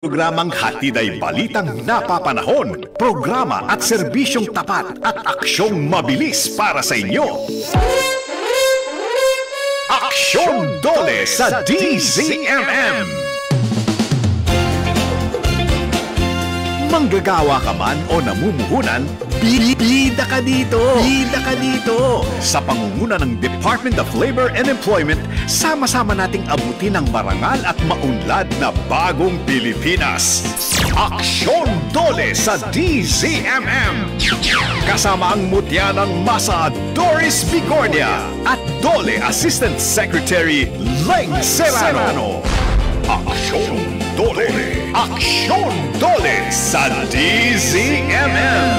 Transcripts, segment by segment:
Programang hatid ay balitang napapanahon, programa at serbisyong tapat at aksyong mabilis para sa inyo. Aksyon Dole sa DZMM. Manggagawa ka man o namumuhunan, bida ka dito! Bida ka dito! Sa pangunguna ng Department of Labor and Employment, sama-sama nating abutin ang marangal at maunlad na bagong Pilipinas. Aksyon Dole sa DZMM! Kasama ang mutya ng masa Doris Bigornia at Dole Assistant Secretary Leng Serrano. Aksyon Dole! Aksyon Dole sa DZMM!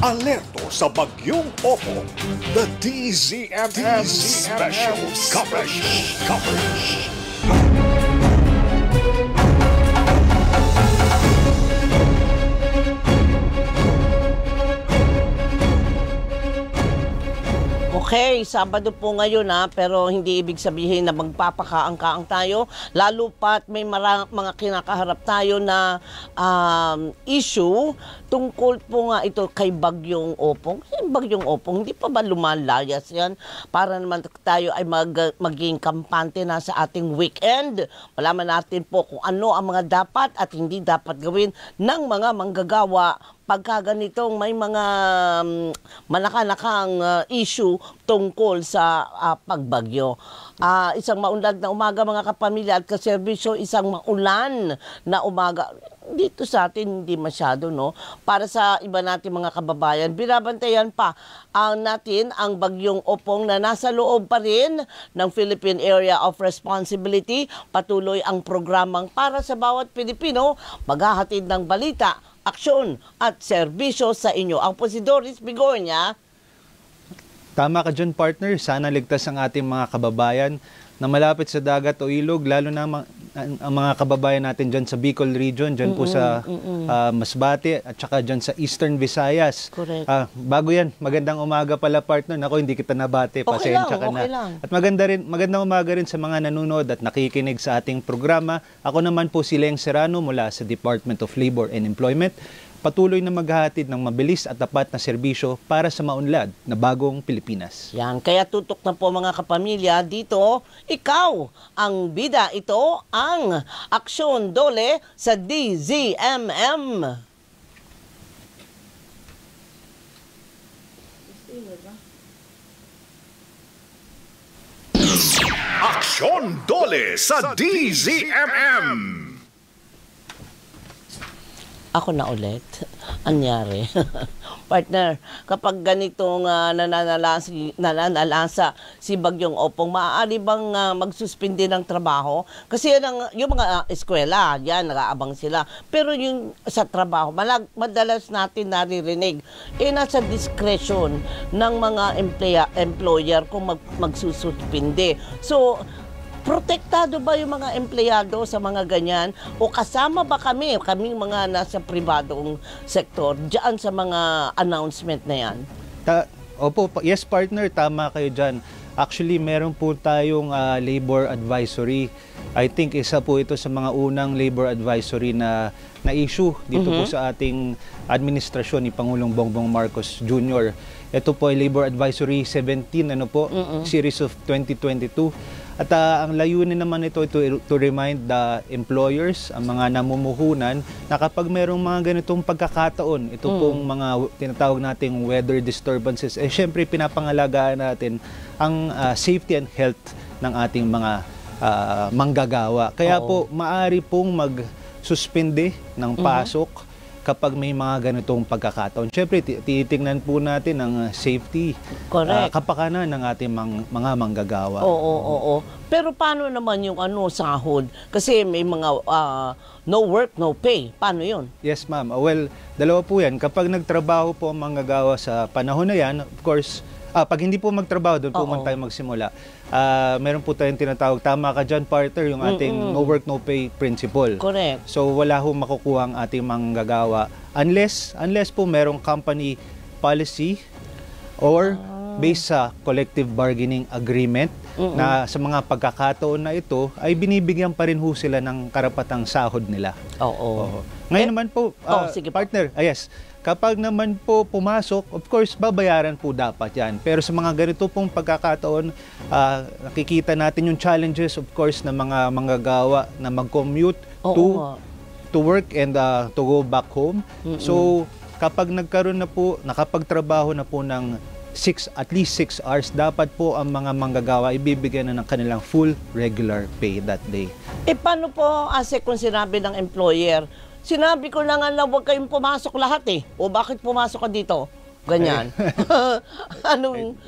Alerto sa bagyong Opong. The DZMM Special Coverage. Okay, Sabado po ngayon pero hindi ibig sabihin na magpapakaang-kaang tayo, lalo pat may mga kinakaharap tayo na issue tungkol po nga ito kay Bagyong Opong. Bagyong Opong, hindi pa ba lumalayas yan? Para naman tayo ay maging kampante na sa ating weekend. Malaman natin po kung ano ang mga dapat at hindi dapat gawin ng mga manggagawa pagka ganitong may mga manakanakang issue tungkol sa pagbagyo. Isang maunlad na umaga mga kapamilya at kaserbisyo, isang maulan na umaga. Dito sa atin hindi masyado, no? Para sa iba natin mga kababayan, binabantayan pa natin ang Bagyong Opong na nasa loob pa rin ng Philippine Area of Responsibility. Patuloy ang programang para sa bawat Pilipino, maghahatid ng balita, aksyon at serbisyo sa inyo. Ang po si Doris Bigornia. Tama ka dyan, partner. Sana ligtas ang ating mga kababayan na malapit sa dagat o ilog, lalo na ang mga kababayan natin dyan sa Bicol region, dyan po sa Masbate at saka dyan sa Eastern Visayas. Correct. Bago yan, magandang umaga pala, partner. Nako, hindi kita nabate. Pasensya ka na. At magandang umaga rin sa mga nanonood at nakikinig sa ating programa. Ako naman po si Leng Serrano mula sa Department of Labor and Employment. Patuloy na maghahatid ng mabilis at tapat na serbisyo para sa maunlad na bagong Pilipinas. Yan, kaya tutok na po mga kapamilya, dito, ikaw ang bida. Ito ang Aksyon Dole sa DZMM. Aksyon Dole sa DZMM. Ako na ulit. Anyari. Partner, kapag ganitong nananalasa si Bagyong Opong, maaari bang magsuspindi ng trabaho? Kasi yung mga eskwela, yan, nag-aabang sila. Pero yung sa trabaho, madalas natin naririnig, nasa discretion ng mga employer kung magsususpindi. So, protektado ba yung mga empleyado sa mga ganyan? O kasama ba kaming mga nasa pribadong sektor diyan sa mga announcement na yan? Opo, yes partner, tama kayo dyan. Actually, meron po tayong labor advisory. I think isa po ito sa mga unang labor advisory na issue dito po sa ating administrasyon ni Pangulong Bongbong Marcos Jr. Ito po ay Labor Advisory 17, series of 2022. At ang layunin naman ito to remind the employers, ang mga namumuhunan, na kapag merong mga ganitong pagkakataon, ito pong mga tinatawag nating weather disturbances, syempre pinapangalagaan natin ang safety and health ng ating mga manggagawa. Kaya po, maaari pong mag-suspende ng pasok kapag may mga ganitong pagkakataon. Siyempre, titingnan po natin ang safety, kapakanan ng ating mga manggagawa. Oo. Pero paano naman yung sahod? Kasi may mga no work, no pay. Paano yun? Yes, ma'am. Well, dalawa po yan. Kapag nagtrabaho po ang manggagawa sa panahon na yan, of course, pag hindi po magtrabaho, doon po man tayo magsimula. Meron po tayong tinatawag, tama ka dyan, partner, yung ating no work, no pay principle. Correct. So, wala ho makukuha ang ating manggagawa unless po merong company policy or based sa collective bargaining agreement na sa mga pagkakataon na ito ay binibigyan pa rin ho sila ng karapatang sahod nila. Oo. Ngayon naman po, sige po. partner, yes, kapag naman po pumasok, of course, babayaran po dapat yan. Pero sa mga ganito pong pagkakataon, nakikita natin yung challenges, of course, ng mga manggagawa na mag-commute to work and to go back home. So, kapag nagkaroon na po, nakapagtrabaho na po ng at least 6 hours, dapat po ang mga manggagawa ibibigyan na ng kanilang full regular pay that day. Paano po, Ase, kung sinabi ng employer, sinabi ko na nga na huwag kayong pumasok lahat o bakit pumasok ka dito? Ganyan. Anong...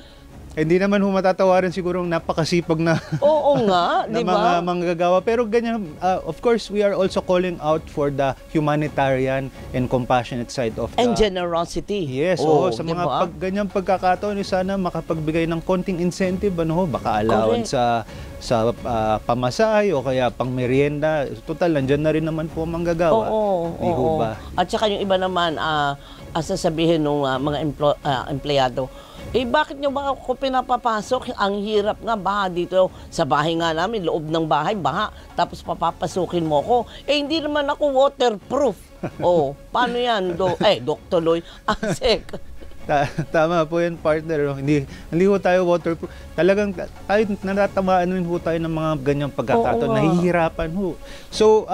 Hindi naman humatatawaran siguro napakasipag na Oo nga, na di ba? mga manggagawa. Pero ganyan, of course, we are also calling out for the humanitarian and compassionate side of And generosity. Yes, sa mga ganyang pagkakataon, sana makapagbigay ng konting incentive, baka allowance sa pamasahe o kaya pang merienda. Total, nandyan na rin naman po ang manggagawa. Oo. At saka yung iba naman, sasabihin ng mga empleyado, bakit nyo ba ako pinapapasok? Ang hirap nga, baha dito sa bahay nga namin, loob ng bahay, baha. Tapos papapasukin mo ko. Hindi naman ako waterproof. Paano yan? Dr. Loy, Asek. Tama po yan, partner. Hindi ho tayo waterproof. Talagang tayo natatamaan rin ho tayo ng mga ganyang pagkakataon. Nahihirapan ho. So,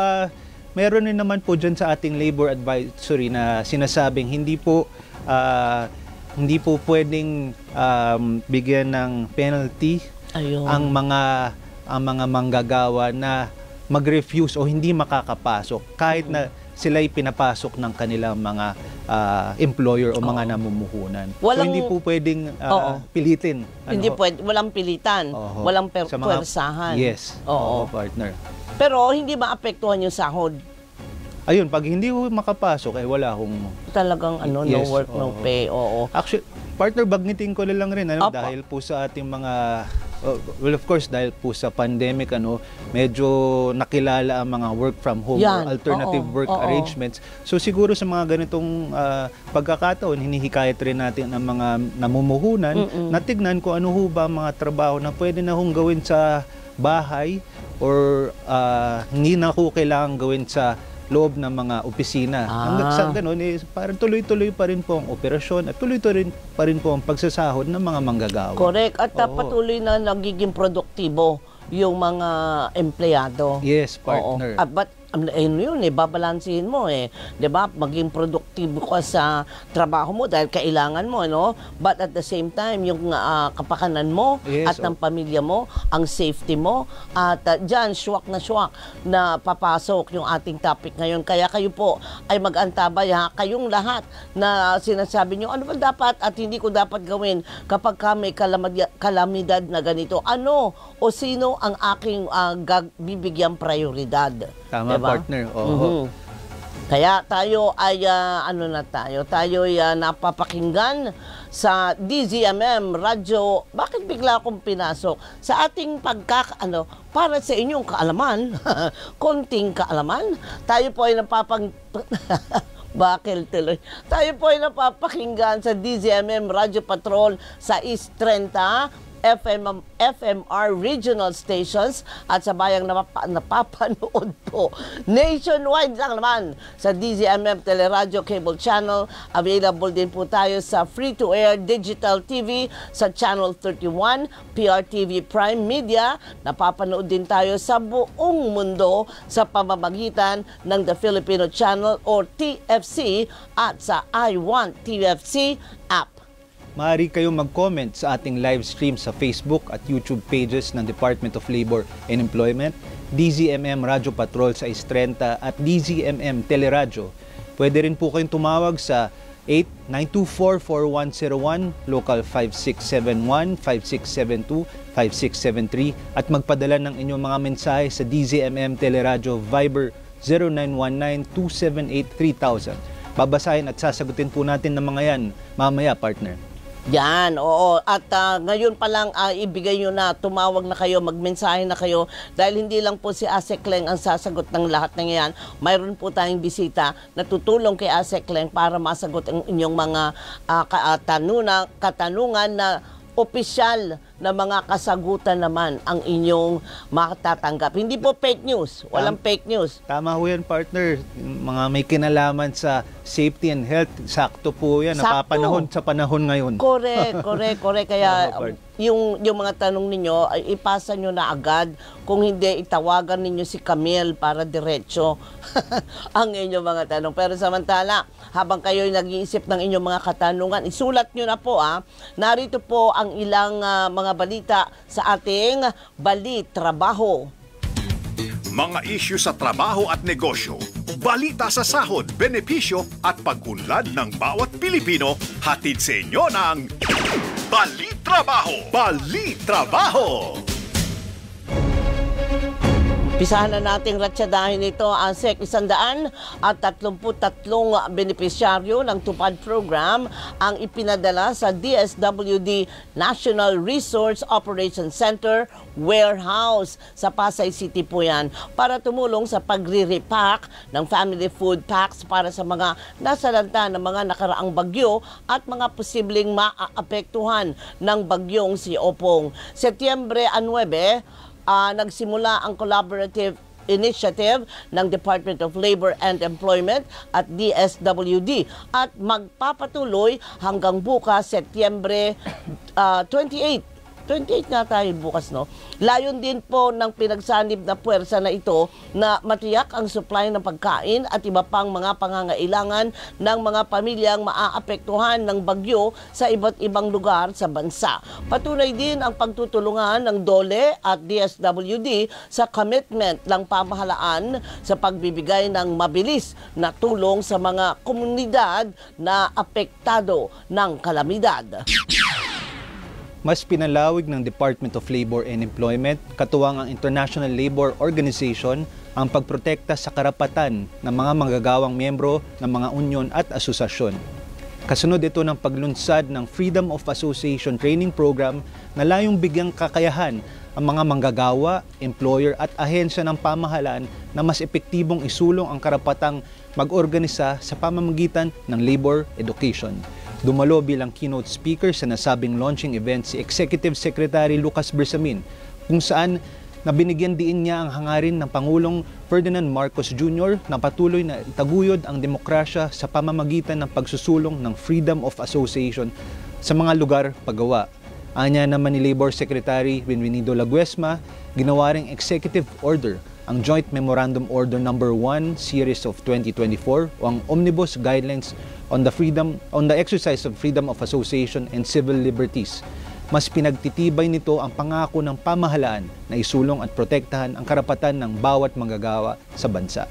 meron rin naman po dyan sa ating labor advisory na sinasabing hindi po pwedeng bigyan ng penalty ang mga manggagawa na mag-refuse o hindi makakapasok kahit na sila'y pinapasok ng kanilang mga employer o mga namumuhunan. So hindi po pwedeng pilitin. Hindi pwede, walang pilitan, walang pwersahan. Yes, partner. Pero hindi maapektuhan yung sahod. Ayun, pag hindi ho makapasok, wala hong... Talagang no work, no pay, Actually, partner, bagnitin ko lang rin, dahil po sa ating mga... well, of course, dahil po sa pandemic, medyo nakilala ang mga work from home or alternative work arrangements. So siguro sa mga ganitong pagkakataon, hinihikayat rin natin ang mga namumuhunan na tignan kung ano ho ba mga trabaho na pwede na hong gawin sa bahay or hindi na ho kailangan gawin sa loob ng mga opisina. Hanggang sa ganun, parang tuloy-tuloy pa rin po ang operasyon at tuloy-tuloy pa rin po ang pagsasahod ng mga manggagawa. Correct. At patuloy na nagiging produktibo yung mga empleyado. Yes, partner. But yun babalansihin mo 'di ba? Maging produktibo ka sa trabaho mo dahil kailangan mo, But at the same time, yung kapakanan mo at ng pamilya mo, ang safety mo, at diyan swak na papasok yung ating topic ngayon. Kaya kayo po ay mag-antabay kayong lahat na sinasabi nyo, ano ba dapat at hindi ko dapat gawin kapag may kalamidad na ganito? Ano o sino ang aking bibigyang prioridad? Tama, diba? Partner. Kaya tayo ay tayo ay napapakinggan sa DZMM Radyo. Bakit bigla akong pinasok? Sa ating para sa inyong kaalaman, konting kaalaman, tayo po ay bakil tuloy. Tayo po ay napapakinggan sa DZMM Radyo Patrol sa East 30 FMR regional stations at sa bayang napapanood po nationwide lang naman sa DZMM Teleradyo Cable Channel. Available din po tayo sa free-to-air digital TV sa Channel 31, PRTV Prime Media. Napapanood din tayo sa buong mundo sa pamamagitan ng The Filipino Channel or TFC at sa I Want TFC app. Maaari kayong mag-comment sa ating live stream sa Facebook at YouTube pages ng Department of Labor and Employment, DZMM Radyo Patrol sa Istrenta at DZMM Teleradyo. Pwede rin po kayong tumawag sa 924-4101, local 5671, 5672, 5673 at magpadala ng inyong mga mensahe sa DZMM Teleradyo Viber 0919-278-3000. Babasahin at sasagutin po natin ng mga yan mamaya, partner. Yan, At ngayon pa lang ibigay nyo na, tumawag na kayo, magmensahe na kayo dahil hindi lang po si Asek Leng ang sasagot ng lahat ng yan. Mayroon po tayong bisita na tutulong kay Asek Leng para masagot ang inyong mga katanungan na opisyal na mga kasagutan naman ang inyong matatanggap. Hindi po fake news. Walang fake news. Tama ho yan, partner. Mga may kinalaman sa safety and health, sakto po yan. Sakto. Napapanahon sa panahon ngayon. Correct. Kaya yung mga tanong ninyo, ay ipasa nyo na agad. Kung hindi, itawagan ninyo si Camille para diretso ang inyong mga tanong. Pero samantala, habang kayo'y nag-iisip ng inyong mga katanungan, isulat nyo na po. Narito po ang ilang mga balita sa ating Balit Trabaho. Mga isyu sa trabaho at negosyo, balita sa sahod, benepisyo at pag-unlad ng bawat Pilipino, hatid sa inyo ng Balit Trabaho! Balit Trabaho! Pisahan na nating ratsadahin ito ang SEC 133 benepisyaryo ng TUPAD program ang ipinadala sa DSWD National Resource Operations Center warehouse sa Pasay City po yan para tumulong sa pagre-repack ng family food packs para sa mga nasalanta ng mga nakaraang bagyo at mga posibleng maaapektuhan ng bagyong si Opong. Setyembre 9, nagsimula ang collaborative initiative ng Department of Labor and Employment at DSWD at magpapatuloy hanggang bukas, Setyembre 28 na tayo bukas, no? Layon din po ng pinagsanib na puwersa na ito na matiyak ang supply ng pagkain at iba pang mga pangangailangan ng mga pamilyang maaapektuhan ng bagyo sa iba't ibang lugar sa bansa. Patuloy din ang pagtutulungan ng DOLE at DSWD sa commitment ng pamahalaan sa pagbibigay ng mabilis na tulong sa mga komunidad na apektado ng kalamidad. Mas pinalawig ng Department of Labor and Employment, katuwang ang International Labor Organization, ang pagprotekta sa karapatan ng mga manggagawang miyembro ng mga unyon at asosasyon. Kasunod ito ng paglunsad ng Freedom of Association Training Program na layong bigyang kakayahan ang mga manggagawa, employer at ahensya ng pamahalaan na mas epektibong isulong ang karapatang mag-organisa sa pamamagitan ng labor education. Dumalo bilang keynote speaker sa nasabing launching event si Executive Secretary Lucas Bersamin, kung saan nabinigyan diin niya ang hangarin ng Pangulong Ferdinand Marcos Jr. na patuloy na itaguyod ang demokrasya sa pamamagitan ng pagsusulong ng freedom of association sa mga lugar paggawa. Anya naman ni Labor Secretary Benvenido Laguesma, ginawa ring executive order ang Joint Memorandum Order No. 1 Series of 2024 o ang Omnibus Guidelines on the exercise of freedom of association and civil liberties. Mas pinagtitibay nito ang pangako ng pamahalaan na isulong at protektahan ang karapatan ng bawat manggagawa sa bansa.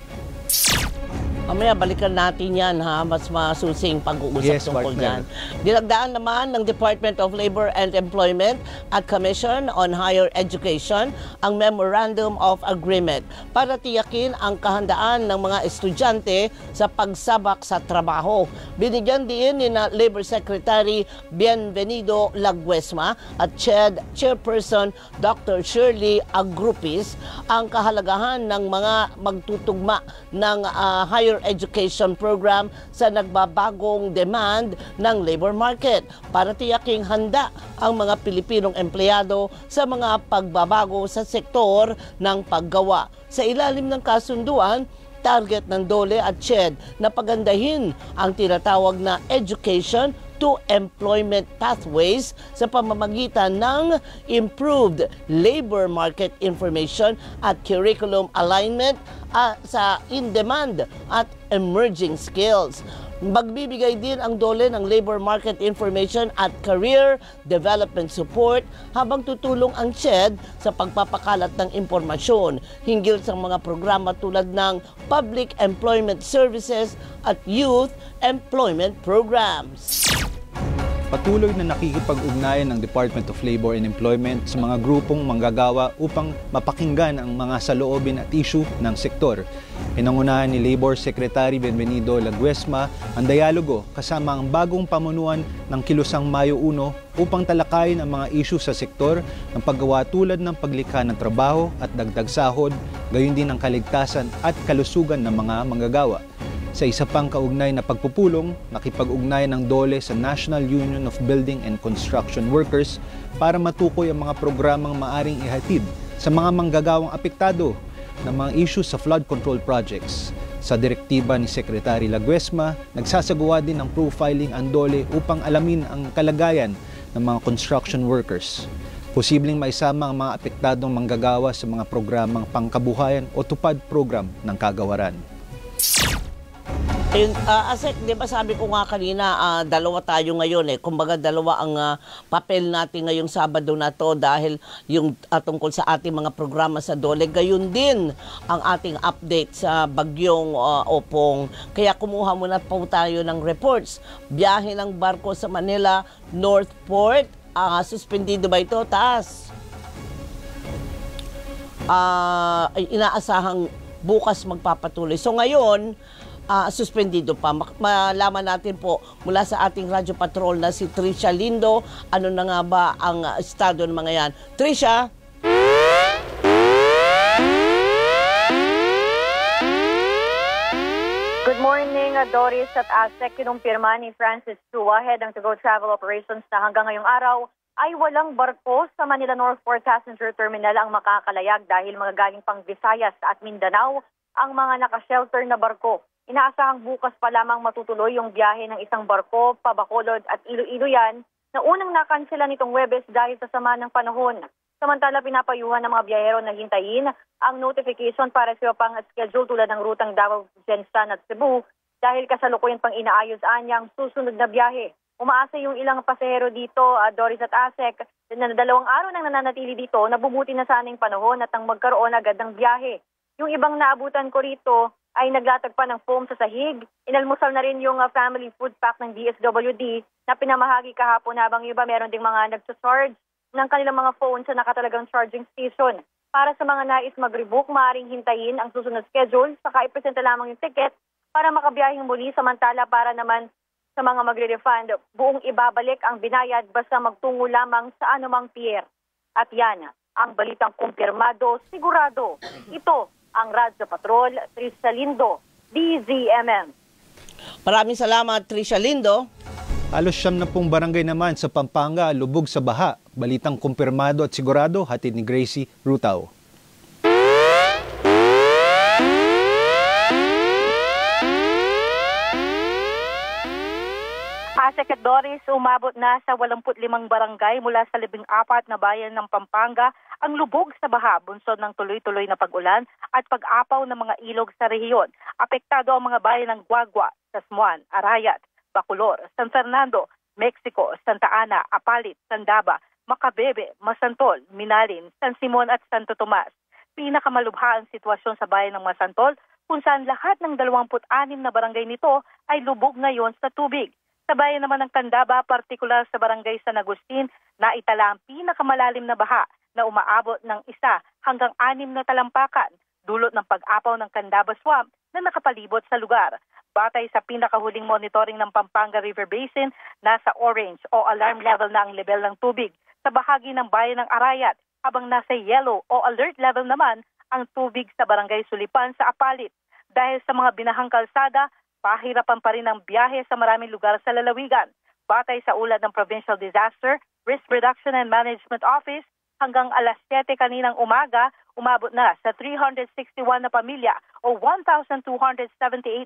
Mamaya balikan natin yan, mas masusing pag-uusap tungkol dyan. Dinagdaan naman ng Department of Labor and Employment at Commission on Higher Education ang Memorandum of Agreement para tiyakin ang kahandaan ng mga estudyante sa pagsabak sa trabaho. Binigyan din ni Labor Secretary Benvenido Laguesma at Chairperson Dr. Shirley Agrupis ang kahalagahan ng mga magtutugma ng higher education program sa nagbabagong demand ng labor market para tiyaking handa ang mga Pilipinong empleyado sa mga pagbabago sa sektor ng paggawa. Sa ilalim ng kasunduan, target ng DOLE at CHED na pagandahin ang tinatawag na education to employment pathways sa pamamagitan ng improved labor market information at curriculum alignment sa in-demand at emerging skills. Magbibigay din ang DOLE ng labor market information at career development support habang tutulong ang CHED sa pagpapakalat ng impormasyon hinggil sa mga programa tulad ng Public Employment Services at Youth Employment Programs. Patuloy na nakikipag-ugnayan ng Department of Labor and Employment sa mga grupong manggagawa upang mapakinggan ang mga saloobin at issue ng sektor. Pinangunahan ni Labor Secretary Benvenido Laguesma ang dialogo kasama ang bagong pamunuan ng Kilusang Mayo 1 upang talakayin ang mga issue sa sektor ng paggawa tulad ng paglikha ng trabaho at dagdag sahod, gayon din ang kaligtasan at kalusugan ng mga manggagawa. Sa isa pang kaugnay na pagpupulong, nakipag-ugnay ng DOLE sa National Union of Building and Construction Workers para matukoy ang mga programang maaring ihatid sa mga manggagawang apektado ng mga issues sa flood control projects. Sa direktiba ni Secretary Laguesma, nagsasagawa din ng profiling ang DOLE upang alamin ang kalagayan ng mga construction workers. Posibleng maisama ang mga apektadong manggagawa sa mga programang pangkabuhayan o tupad program ng kagawaran. Ayun, Asek, di ba sabi ko nga kanina, dalawa tayo ngayon eh. Kumbaga dalawa ang papel natin ngayong Sabado na to dahil yung tungkol sa ating mga programa sa DOLE. Gayon din ang ating update sa bagyong Opong. Kaya kumuha muna po tayo ng reports. Biyahe ng barko sa Manila North Port. Suspendido ba ito? Taas. Inaasahang bukas magpapatuloy. So ngayon, suspendido pa. Malaman natin po mula sa ating Radyo Patrol na si Trisha Lindo. Ano na nga ba ang estado ng mga yan? Trisha? Good morning, Doris at Asek. Kinumpirma ni Francis Chua, head ng To-Go Travel Operations, na hanggang ngayong araw ay walang barko sa Manila North Port Passenger Terminal ang makakalayag dahil magagaling pang Visayas at Mindanao ang mga nakashelter na barko. Inaasahang bukas pa lamang matutuloy yung biyahe ng isang barko, pa Bacolod at Iloilo yan, na unang nakansela nitong Huwebes dahil sa sama ng panahon. Samantala, pinapayuhan ng mga biyahero na hintayin ang notification para sa pang schedule tulad ng rutang Davao, Jensan at Cebu dahil kasalukuyan pang inaayos ang susunod na biyahe. Umaasa yung ilang pasahero dito, Doris at Asek, na 2 araw nang nananatili dito, nabubuti na sana yung panahon at ang magkaroon agad ng biyahe. Yung ibang naabutan ko rito ay naglatag pa ng foam sa sahig. Inalmusal na rin yung family food pack ng DSWD na pinamahagi kahapon habang iba meron ding mga nagsa-charge ng kanilang mga phone sa nakatalagang charging station. Para sa mga nais mag-rebook, maaaring hintayin ang susunod schedule, saka ipresenta lamang yung ticket para makabiyahing muli. Samantala, para naman sa mga magre-refund, buong ibabalik ang binayad basta magtungo lamang sa anumang pier. At yan, ang balitang kumpirmado, sigurado. Ito ang Radyo Patrol, Trisha Lindo, DZMM. Maraming salamat, Trisha Lindo. Halos 70 barangay naman sa Pampanga lubog sa baha. Balitang kumpirmado at sigurado, hatid ni Gracie Rutao. Asek at Doris, umabot na sa 85 barangay mula sa 14 na bayan ng Pampanga ang lubog sa baha, bunsod ng tuloy-tuloy na pag-ulan at pag-apaw ng mga ilog sa rehiyon. Apektado ang mga bayan ng Guagua, Tasmuan, Arayat, Bacolor, San Fernando, Mexico, Santa Ana, Apalit, Sandaba, Macabebe, Masantol, Minalin, San Simon at Santo Tomas. Pinakamalubha ang sitwasyon sa bayan ng Masantol kung saan lahat ng 26 na barangay nito ay lubog ngayon sa tubig. Sa bayan naman ng Candaba, partikular sa barangay San Agustin, naitala ang pinakamalalim na baha na umaabot ng 1 hanggang 6 na talampakan, dulot ng pag-apaw ng Candaba Swamp na nakapalibot sa lugar. Batay sa pinakahuling monitoring ng Pampanga River Basin, nasa orange o alarm level na ang level ng tubig sa bahagi ng bayan ng Arayat, habang nasa yellow o alert level naman ang tubig sa barangay Sulipan sa Apalit. Dahil sa mga binahang kalsada, pahirapan pa rin ang biyahe sa maraming lugar sa lalawigan. Batay sa ulat ng Provincial Disaster Risk Reduction and Management Office, hanggang alas 7 kaninang umaga, umabot na sa 361 na pamilya o 1,278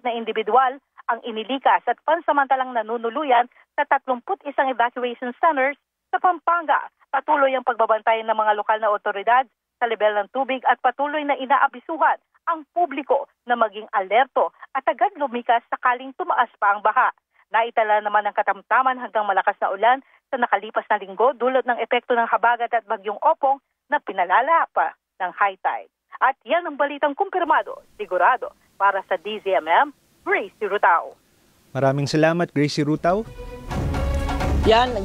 na individual ang inilikas at pansamantalang nanunuluyan sa 31 evacuation centers sa Pampanga. Patuloy ang pagbabantay ng mga lokal na otoridad sa level ng tubig at patuloy na inaabisuhan ang publiko na maging alerto at agad lumikas sakaling tumaas pa ang baha. Naitala naman ang katamtaman hanggang malakas na ulan sa nakalipas na linggo dulot ng epekto ng habagat at bagyong Opong na pinalala pa ng high tide. At yan ang balitang kumpirmado, sigurado, para sa DZMM, Gracie Rutao. Maraming salamat, Gracie Rutao. Yan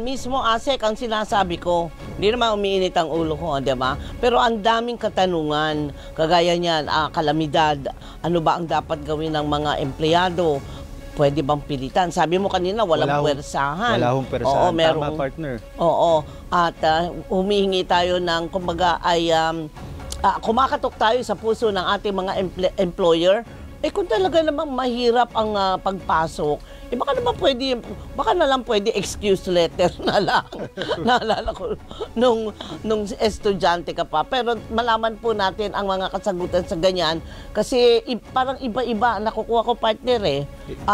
mismo, Asek, ang sinasabi ko. Hindi naman umiinit ang ulo ko, di ba? Pero ang daming katanungan, kagaya niyan, kalamidad, ano ba ang dapat gawin ng mga empleyado? Pwede bang pilitan? Sabi mo kanina, walang puwersahan. Wala hong puwersahan. Oo, merong, tama, partner. Oo, at humihingi tayo ng, kumbaga, ay kumakatok tayo sa puso ng ating mga employer kung talaga namang mahirap ang pagpasok, baka na lang pwede excuse letter na lang. Naalala ko, nung estudyante ka pa. Pero malaman po natin ang mga kasagutan sa ganyan. Kasi parang iba-iba, nakukuha ko partner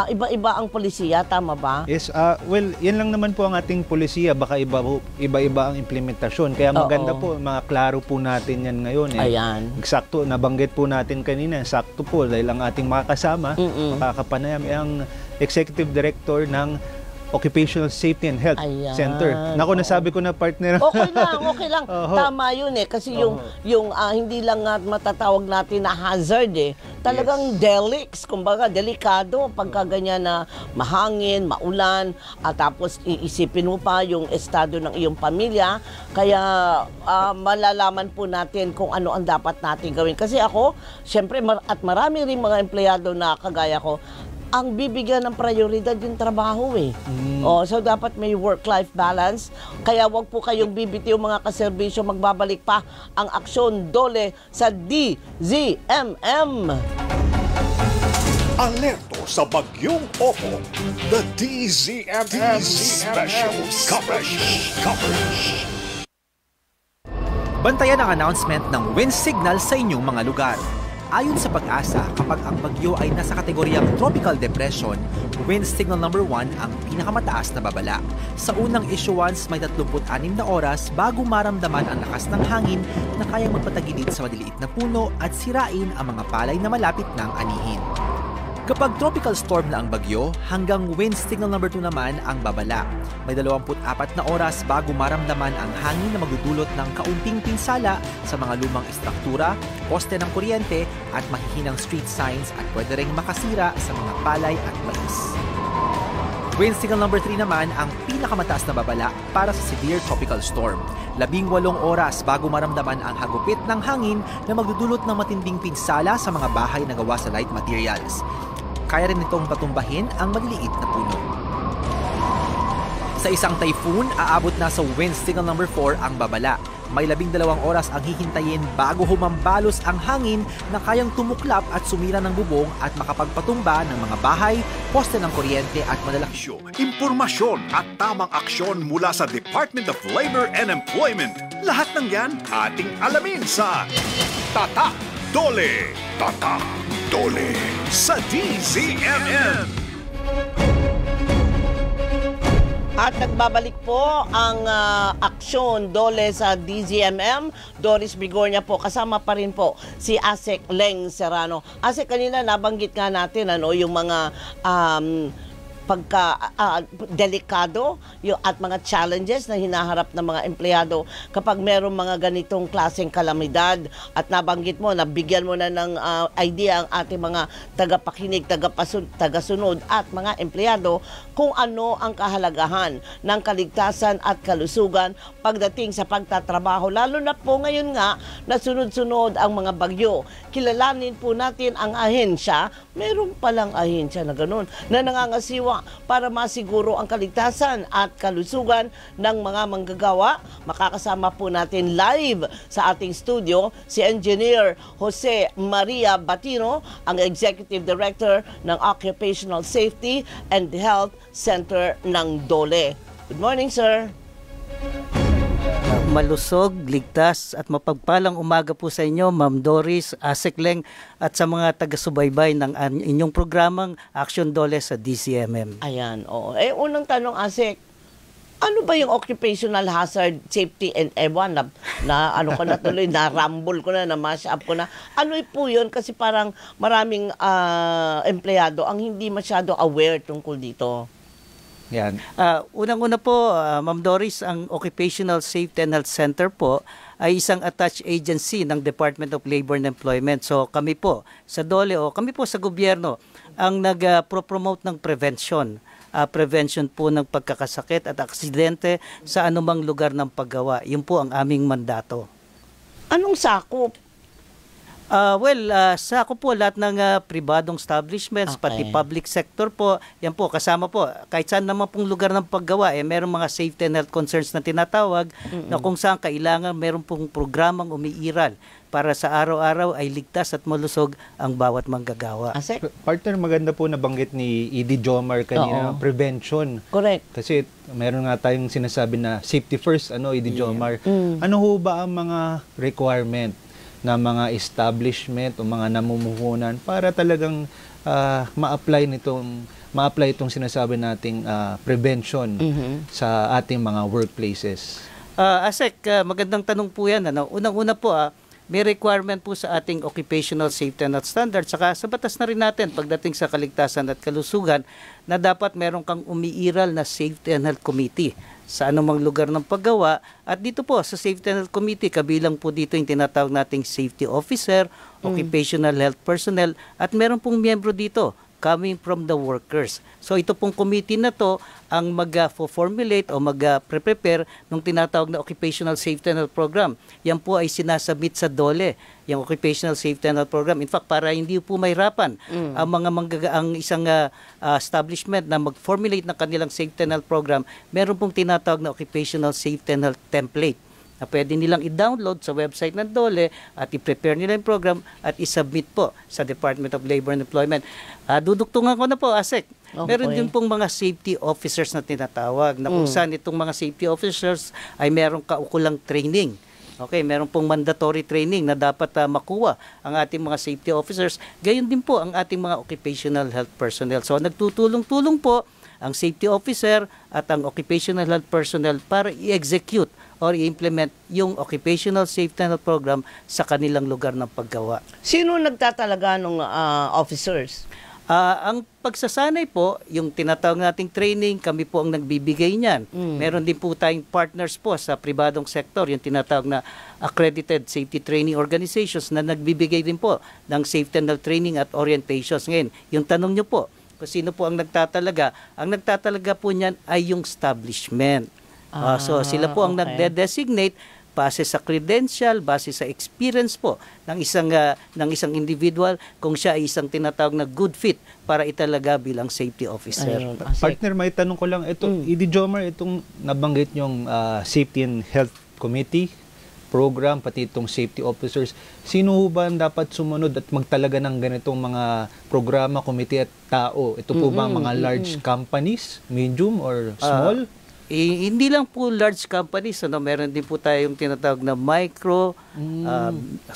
iba-iba ang polisiya, tama ba? Yes, well, yan lang naman po ang ating polisiya. Baka iba-iba ang implementasyon. Kaya maganda po, mga klaro po natin yan ngayon. Ayan. Eksakto, nabanggit po natin kanina, sakto po dahil ang ating makakasama, makakapanayam ang Executive Director ng Occupational Safety and Health Center. Naku, nasabi ko na partner. Okay lang. Tama yun kasi yung hindi lang matatawag natin na hazard Talagang delix, kumbaga delikado pagka ganyan na mahangin, maulan, at tapos iisipin mo pa yung estado ng iyong pamilya. Kaya malalaman po natin kung ano ang dapat natin gawin. Kasi ako, syempre, at marami rin mga empleyado na kagaya ko, ang bibigyan ng prioridad yung trabaho so dapat may work-life balance. Kaya wag po kayong bibitiw mga kaserbisyo, magbabalik pa ang aksyon Dole sa DZMM. Alerto sa bagyong Opo. The DZMM Special Coverage. Bantayan ang announcement ng wind signal sa inyong mga lugar. Ayon sa Pag-asa, kapag ang bagyo ay nasa kategoryang tropical depression, wind signal number 1 ang pinakamataas na babala. Sa unang issuance, may 36 na oras bago maramdaman ang lakas ng hangin na kayang magpatagilid sa maliliit na puno at sirain ang mga palay na malapit ng anihin. Kapag tropical storm na ang bagyo, hanggang wind signal number 2 naman ang babala. May 24 na oras bago maramdaman ang hangin na magdudulot ng kaunting pinsala sa mga lumang istruktura, poste ng kuryente at mahihinang street signs at pwede ring makasira sa mga palay at mais. Wind signal number 3 naman ang pinakamataas na babala para sa severe tropical storm. 18 oras bago maramdaman ang hagupit ng hangin na magdudulot ng matinding pinsala sa mga bahay na gawa sa light materials. Kaya rin itong patumbahin ang maliliit na puno. Sa isang typhoon, aabot na sa wind signal number 4 ang babala. May 12 oras ang hihintayin bago humambalos ang hangin na kayang tumuklap at sumira ng bubong at makapagpatumba ng mga bahay, poste ng kuryente at malalaki. Impormasyon at tamang aksyon mula sa Department of Labor and Employment. Lahat ng yan ating alamin sa Tatak Dole! Tatak Dole sa DZMM! At nagbabalik po ang aksyon Dole sa DZMM. Doris Bigornia po, kasama pa rin po si Asek Leng Serrano. Asek, kanina nabanggit nga natin yung mga delikado at mga challenges na hinaharap ng mga empleyado kapag merong mga ganitong klaseng kalamidad. At nabanggit mo, nabigyan mo na ng idea ang ating mga tagapakinig, tagasunod at mga empleyado kung ano ang kahalagahan ng kaligtasan at kalusugan pagdating sa pagtatrabaho. Lalo na po ngayon nga na sunod-sunod ang mga bagyo. Kilalanin po natin ang ahensya. Meron palang ahensya na ganun na nangangasiwa para masiguro ang kaligtasan at kalusugan ng mga manggagawa. Makakasama po natin live sa ating studio si Engineer Jose Maria Batino, ang Executive Director ng Occupational Safety and Health Center ng Dole. Good morning, sir. Malusog, ligtas at mapagpalang umaga po sa inyo, Ma'am Doris, Asek Leng at sa mga taga-subaybay ng inyong programang Action Dole sa DZMM. Ayan, oo. Unang tanong, Asek, ano ba yung occupational hazard safety and ewan na ano ko na tuloy, na-rumble ko na, na-mash up ko na. Ano po yun? Kasi parang maraming empleyado ang hindi masyado aware tungkol dito. Yan. Unang-una po, Ma'am Doris, ang Occupational Safety and Health Center po ay isang attached agency ng Department of Labor and Employment. So kami po sa Dole kami po sa gobyerno ang nag-promote ng prevention. Prevention po ng pagkakasakit at aksidente sa anumang lugar ng paggawa. Yun po ang aming mandato. Anong sakop? Sa ako po lahat ng pribadong establishments, pati public sector po, yan po, kasama po, kahit saan naman pong lugar ng paggawa, merong mga safety and health concerns na tinatawag, na kung saan kailangan meron pong programang umiiral para sa araw-araw ay ligtas at malusog ang bawat manggagawa. Asek? Partner, maganda po nabanggit ni Edie Jomar kanina, prevention. Correct. Kasi meron nga tayong sinasabi na safety first, Edie Jomar. Ano ho ba ang mga requirement na mga establishment o mga namumuhunan para talagang ma-apply itong sinasabi nating prevention sa ating mga workplaces? Asek, magandang tanong po yan. Unang-una po, may requirement po sa ating occupational safety and health standards, saka sa batas na rin natin pagdating sa kaligtasan at kalusugan na dapat meron kang umiiral na safety and health committee sa anumang lugar ng paggawa. At dito po sa Safety and Health Committee, kabilang po dito yung tinatawag nating safety officer, occupational health personnel, at meron pong miyembro dito coming from the workers. So ito pong committee na to ang mag-formulate o mag-prepare ng tinatawag na Occupational Safety and Health Program. Yan po ay sinasubmit sa DOLE, yung Occupational Safety and Health Program. In fact, para hindi po mahirapan ang isang establishment na mag-formulate ng kanilang Safety and Health Program, meron pong tinatawag na Occupational Safety and Health Template na pwede nilang i-download sa website ng DOLE at i-prepare nila yung program at i-submit po sa Department of Labor and Employment. Duduktungan ko na po, Asek. Meron din pong mga safety officers na tinatawag na kung saan itong mga safety officers ay merong kaukulang training. Okay, meron pong mandatory training na dapat makuha ang ating mga safety officers. Gayon din po ang ating mga occupational health personnel. So nagtutulong-tulong po ang safety officer at ang occupational health personnel para i-execute or i-implement yung occupational safety and health program sa kanilang lugar ng paggawa. Sino nagtatalaga ng officers? Ang pagsasanay po, yung tinatawag nating training, kami po ang nagbibigay niyan. Meron din po tayong partners po sa pribadong sektor, yung tinatawag na accredited safety training organizations na nagbibigay din po ng safety and health training at orientations. Ngayon, yung tanong nyo po, kung sino po ang nagtatalaga po niyan ay yung establishment. So sila po ang nagde-designate base sa credential, base sa experience po ng isang individual kung siya ay isang tinatawag na good fit para italaga bilang safety officer. Partner, may tanong ko lang, Edie Jomar, itong nabanggit yung Safety and Health Committee program, pati itong safety officers, sino ba ang dapat sumunod at magtalaga ng ganitong mga programa, committee at tao? Ito po ba mga large companies, medium or small? Hindi lang po large companies, meron din po tayong tinatawag na micro,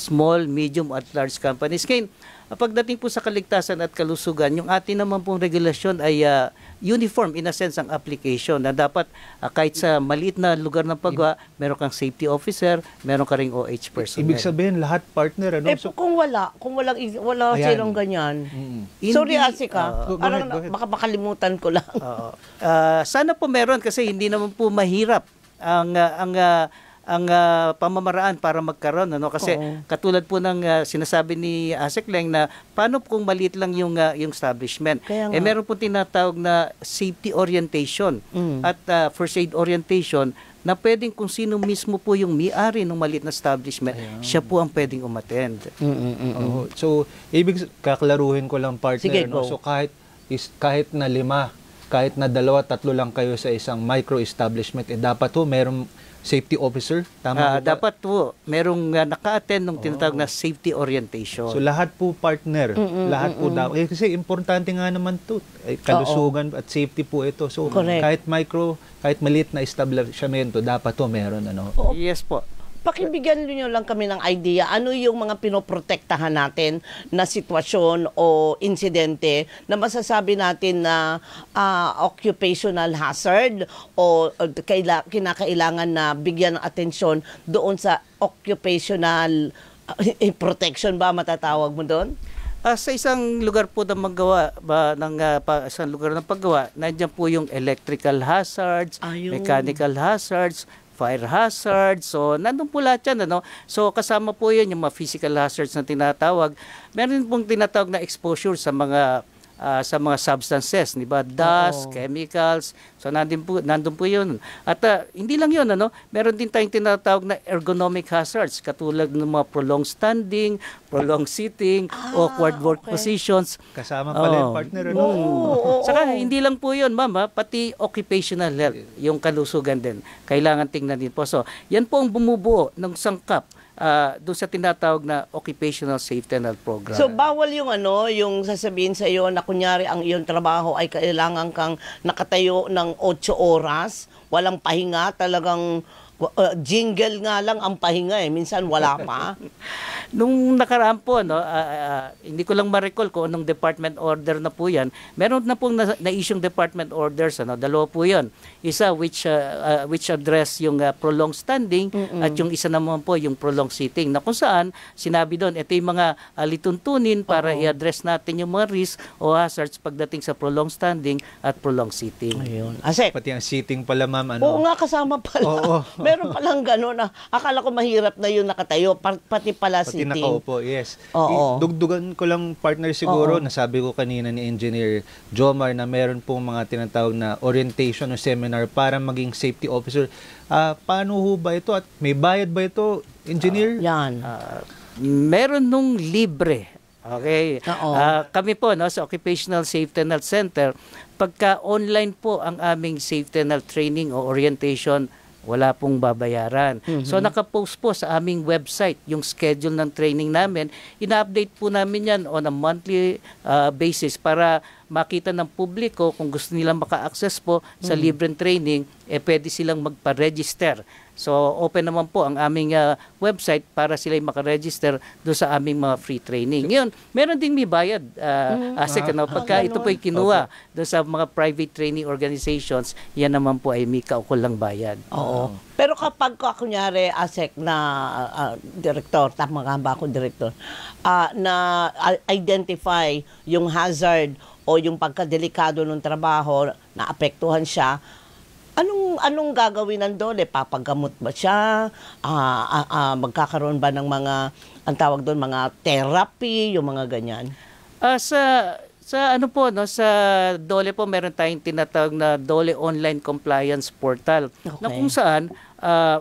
small, medium at large companies. Kaya pagdating po sa kaligtasan at kalusugan, yung atin naman pong regulasyon ay uniform in a sense ang application na dapat kahit sa maliit na lugar ng paggawa, meron kang safety officer, meron ka ring OH personnel. Ibig sabihin lahat partner, kung wala silang ganyan. Sorry, Asika. Baka makalimutan ko lang. Sana po meron kasi hindi naman po mahirap ang pamamaraan para magkaroon, kasi katulad po ng sinasabi ni Asek Leng na paano kung maliit lang yung establishment. Meron po tinatawag na safety orientation at first aid orientation na pwedeng kung sino mismo po yung may-ari ng maliit na establishment, siya po ang pwedeng umattend. So ibig kaklaruhin ko lang, partner. Sige, So kahit na 5, kahit na 2, 3 lang kayo sa isang micro establishment, dapat po merong safety officer? Tama po dapat po, merong naka-attend ng tinatawag na safety orientation. So lahat po partner, lahat po dapat. Kasi importante nga naman to, kalusugan at safety po ito. So kahit micro, kahit maliit na establishment, dapat to meron. Yes po. Pakibigyan niyo lang kami ng idea, ano yung mga pinoprotektahan natin na sitwasyon o insidente na masasabi natin na occupational hazard o kinakailangan na bigyan ng atensyon doon sa occupational protection ba matatawag mo doon? Sa isang lugar po ng isang lugar ng paggawa, nandiyan po yung electrical hazards, mechanical hazards, fire hazards. So, nandun po lahat yan. So, kasama po yun yung mga physical hazards na tinatawag. Meron pong tinatawag na exposure sa mga sa mga substances, di ba? Dust, chemicals. So nandun po 'yun. At hindi lang 'yun, meron din tayong tinatawag na ergonomic hazards katulad ng mga prolonged standing, prolonged sitting, awkward work positions. Kasama pala yung partner. Saka hindi lang po 'yun, ma'am, pati occupational health, yung kalusugan din. Kailangan tingnan din po. So, yan po ang bumubuo ng sangkap doon sa tinatawag na Occupational Safety and Health Program. So bawal yung yung sasabihin sa iyo na kunyari ang iyong trabaho ay kailangan kang nakatayo ng 8 oras, walang pahinga, talagang jingle nga lang ang pahinga minsan wala pa. Nung nakaraan po, hindi ko lang ma-recall kung anong department order na po yan. Meron na pong na-issuing department orders, dalawa po yan. Isa which address yung prolonged standing at yung isa naman po yung prolonged sitting. Na kung saan, sinabi doon, ito yung mga lituntunin para i-address natin yung mga risk o hazards pagdating sa prolonged standing at prolonged sitting. Ayun. Asek. Pati ang sitting pala, ma'am. Oo nga, kasama pala. Oo. Meron palang gano'n na akala ko mahirap na yung nakatayo, pati pala Pati sitting. nakaupo, yes. Oo. Dugdugan ko lang, partner, siguro, nasabi ko kanina ni Engineer Jomar na meron pong mga tinatawag na orientation o seminar para maging safety officer. Paano ho ba ito? At may bayad ba ito, Engineer? Yan. Meron nung libre. Okay. Oo. Kami po sa Occupational Safety and Health Center, pagka online po ang aming safety and health training o orientation, wala pong babayaran. So nakapost po sa aming website yung schedule ng training namin. Ina-update po namin yan on a monthly basis para makita ng publiko kung gusto nilang maka-access po sa libreng training, pwede silang magpa-register. So open naman po ang aming website para sila maka-register doon sa aming mga free training. Ngayon, meron ding may bayad. Pagka ito po ay kinuha doon sa mga private training organizations, yan naman po ay may kaukulang bayad. Oo. Pero kapag kunyari, ASEC na director, tama nga ba ako director, na identify yung hazard o yung pagkadelikado ng trabaho, na apektuhan siya, anong gagawin ng DOLE? Papagamot ba siya? Magkakaroon ba ng mga, ang tawag doon, mga therapy, yung mga ganyan? Sa sa DOLE po meron tayong tinatawag na DOLE Online Compliance Portal. Na kung saan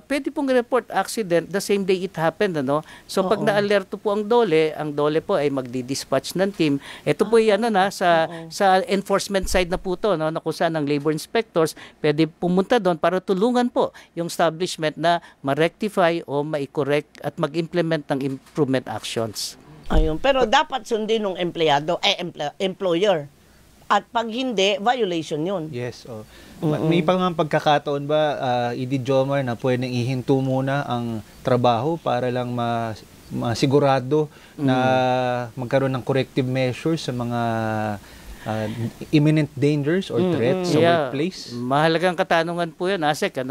pwede pong report accident the same day it happened, So pag na-alerto po ang DOLE po ay magdi-dispatch ng team. Ito po 'yan sa enforcement side na po to, na kung saan ang labor inspectors pwede pumunta doon para tulungan po yung establishment na ma-rectify o ma-correct at mag-implement ng improvement actions. Ayun. Pero dapat sundin ng empleyado, employer. At pag hindi, violation yun. Yes. May pagkakataon ba, Edie Jomar, na pwedeng ihinto muna ang trabaho para lang masigurado na magkaroon ng corrective measures sa mga imminent dangers or threats sa workplace? Mahalagang katanungan po yun, ASEC,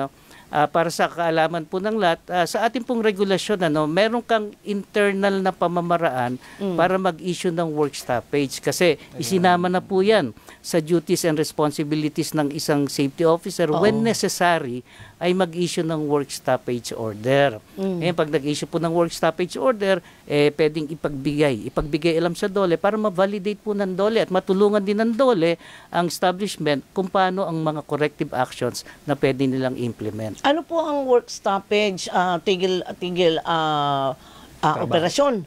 para sa kaalaman po ng lahat, sa ating pong regulasyon, meron kang internal na pamamaraan para mag-issue ng work stoppage. Kasi isinama na po yan sa duties and responsibilities ng isang safety officer when necessary ay mag-issue ng work stoppage order. Pag nag-issue po ng work stoppage order, pwedeng ipagbigay alam sa DOLE para ma-validate po ng DOLE at matulungan din ng DOLE ang establishment kung paano ang mga corrective actions na pwede nilang implement. Ano po ang work stoppage, tigil operasyon?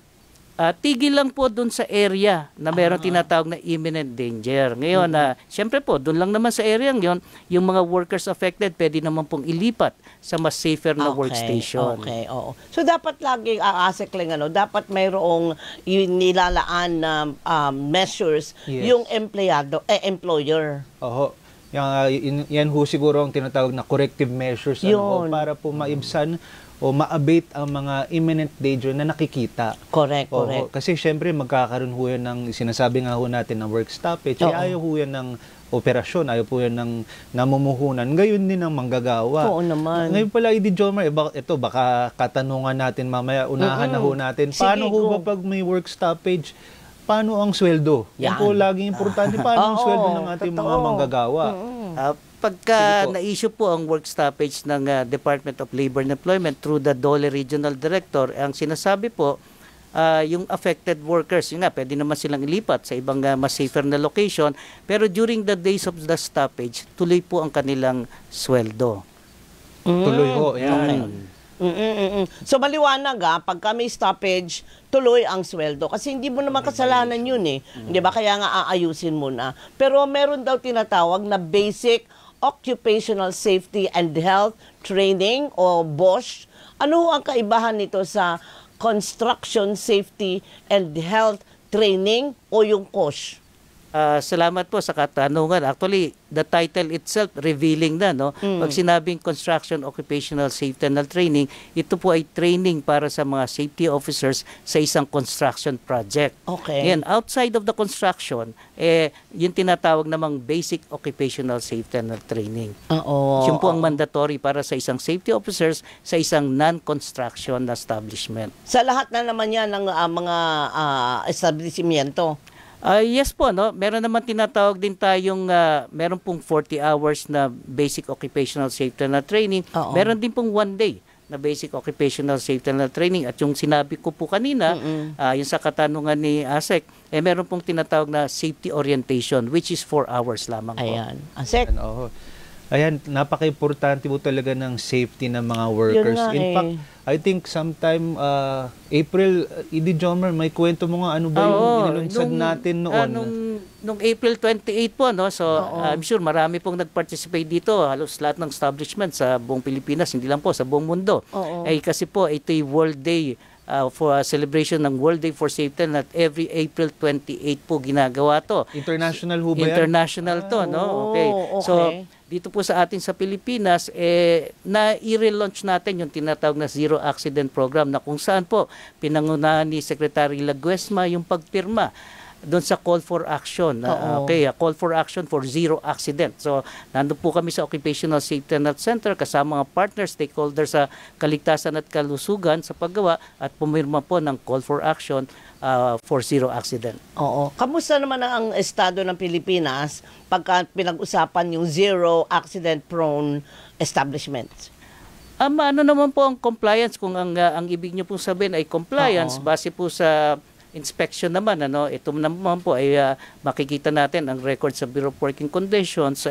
Tigil lang po doon sa area na meron tinatawag na imminent danger. Ngayon, siyempre po, doon lang naman sa area yon, yung mga workers affected, pwede naman pong ilipat sa mas safer na workstation. Okay, oo. So, dapat lagi, ASEC lang, dapat mayroong nilalaan na measures yung employer. Oo. Yan ho siguro ang tinatawag na corrective measures para po maibsan o ma-abate ang mga imminent danger na nakikita. Correct. Kasi syempre magkakaroon ho yan ng, sinasabi nga ho natin ng work stoppage, ayaw ho yan ng operasyon, ayaw po yan ng namumuhunan. Ngayon din ang manggagawa. Oo naman. Ngayon pala, Edie Jomar, ito baka katanungan natin mamaya, unahan na ho natin. Paano ho ba pag may work stoppage? Paano ang sweldo? Yan po laging importante. Paano ang sweldo ng ating mga manggagawa? Pagka na-issue po ang work stoppage ng Department of Labor and Employment through the DOLE Regional Director, ang sinasabi po, yung affected workers, yun nga, pwede naman silang ilipat sa ibang mas safer na location. Pero during the days of the stoppage, tuloy po ang kanilang sweldo. Tuloy ho. Yan. So maliwanag pag kami stoppage, tuloy ang sweldo. Kasi hindi mo naman kasalanan yun eh. Di ba? Kaya nga aayusin mo na. Pero meron daw tinatawag na Basic Occupational Safety and Health Training o BOSH. Ano ang kaibahan nito sa Construction Safety and Health Training o yung COSH? Salamat po sa katanungan. Actually, the title itself revealing na, no? Pag sinabing Construction Occupational Safety and Health Training, ito po ay training para sa mga safety officers sa isang construction project. Okay. Yan, outside of the construction, yung tinatawag namang Basic Occupational Safety and Health Training. Yun po ang mandatory para sa isang safety officers sa isang non-construction establishment. Sa lahat na naman yan ng mga establishmento. Yes po, no? Meron naman tinatawag din tayong, meron pong 40 hours na Basic Occupational Safety and Health Training. Meron din pong 1 day na Basic Occupational Safety and Health Training. At yung sinabi ko po kanina, yung sa katanungan ni ASEC, meron pong tinatawag na Safety Orientation, which is 4 hours lamang po. Ayan. ASEC? Ayan, napaka-importante po talaga ng safety ng mga workers. In fact, I think sometime April, Edie Jomer, may kwento mo nga ano ba yung inilunsad natin noon? Nung April 28 po, no? So I'm sure marami pong nag-participate dito. Halos lahat ng establishment sa buong Pilipinas, hindi lang po, sa buong mundo. Kasi po, ito'y World Day for celebration ng World Day for Safety and every April 28 po ginagawa to. International ho ba yan? International to, no? Okay. So, dito po sa atin sa Pilipinas, na i-relaunch natin yung tinatawag na Zero Accident Program na kung saan po pinangunahan ni Secretary Laguesma yung pagpirma doon sa call for action. Call for action for zero accident. So, nandun po kami sa Occupational Safety and Health Center kasama mga partners, stakeholders sa kaligtasan at kalusugan sa paggawa at pumirma po ng call for action for zero accident. Kamusta naman ang estado ng Pilipinas pagka pinag-usapan yung zero accident prone establishments? Ano naman po ang compliance? Kung ang ibig niyo pong sabihin ay compliance, base po sa inspection naman, ito naman po ay makikita natin ang record sa Bureau of Working Conditions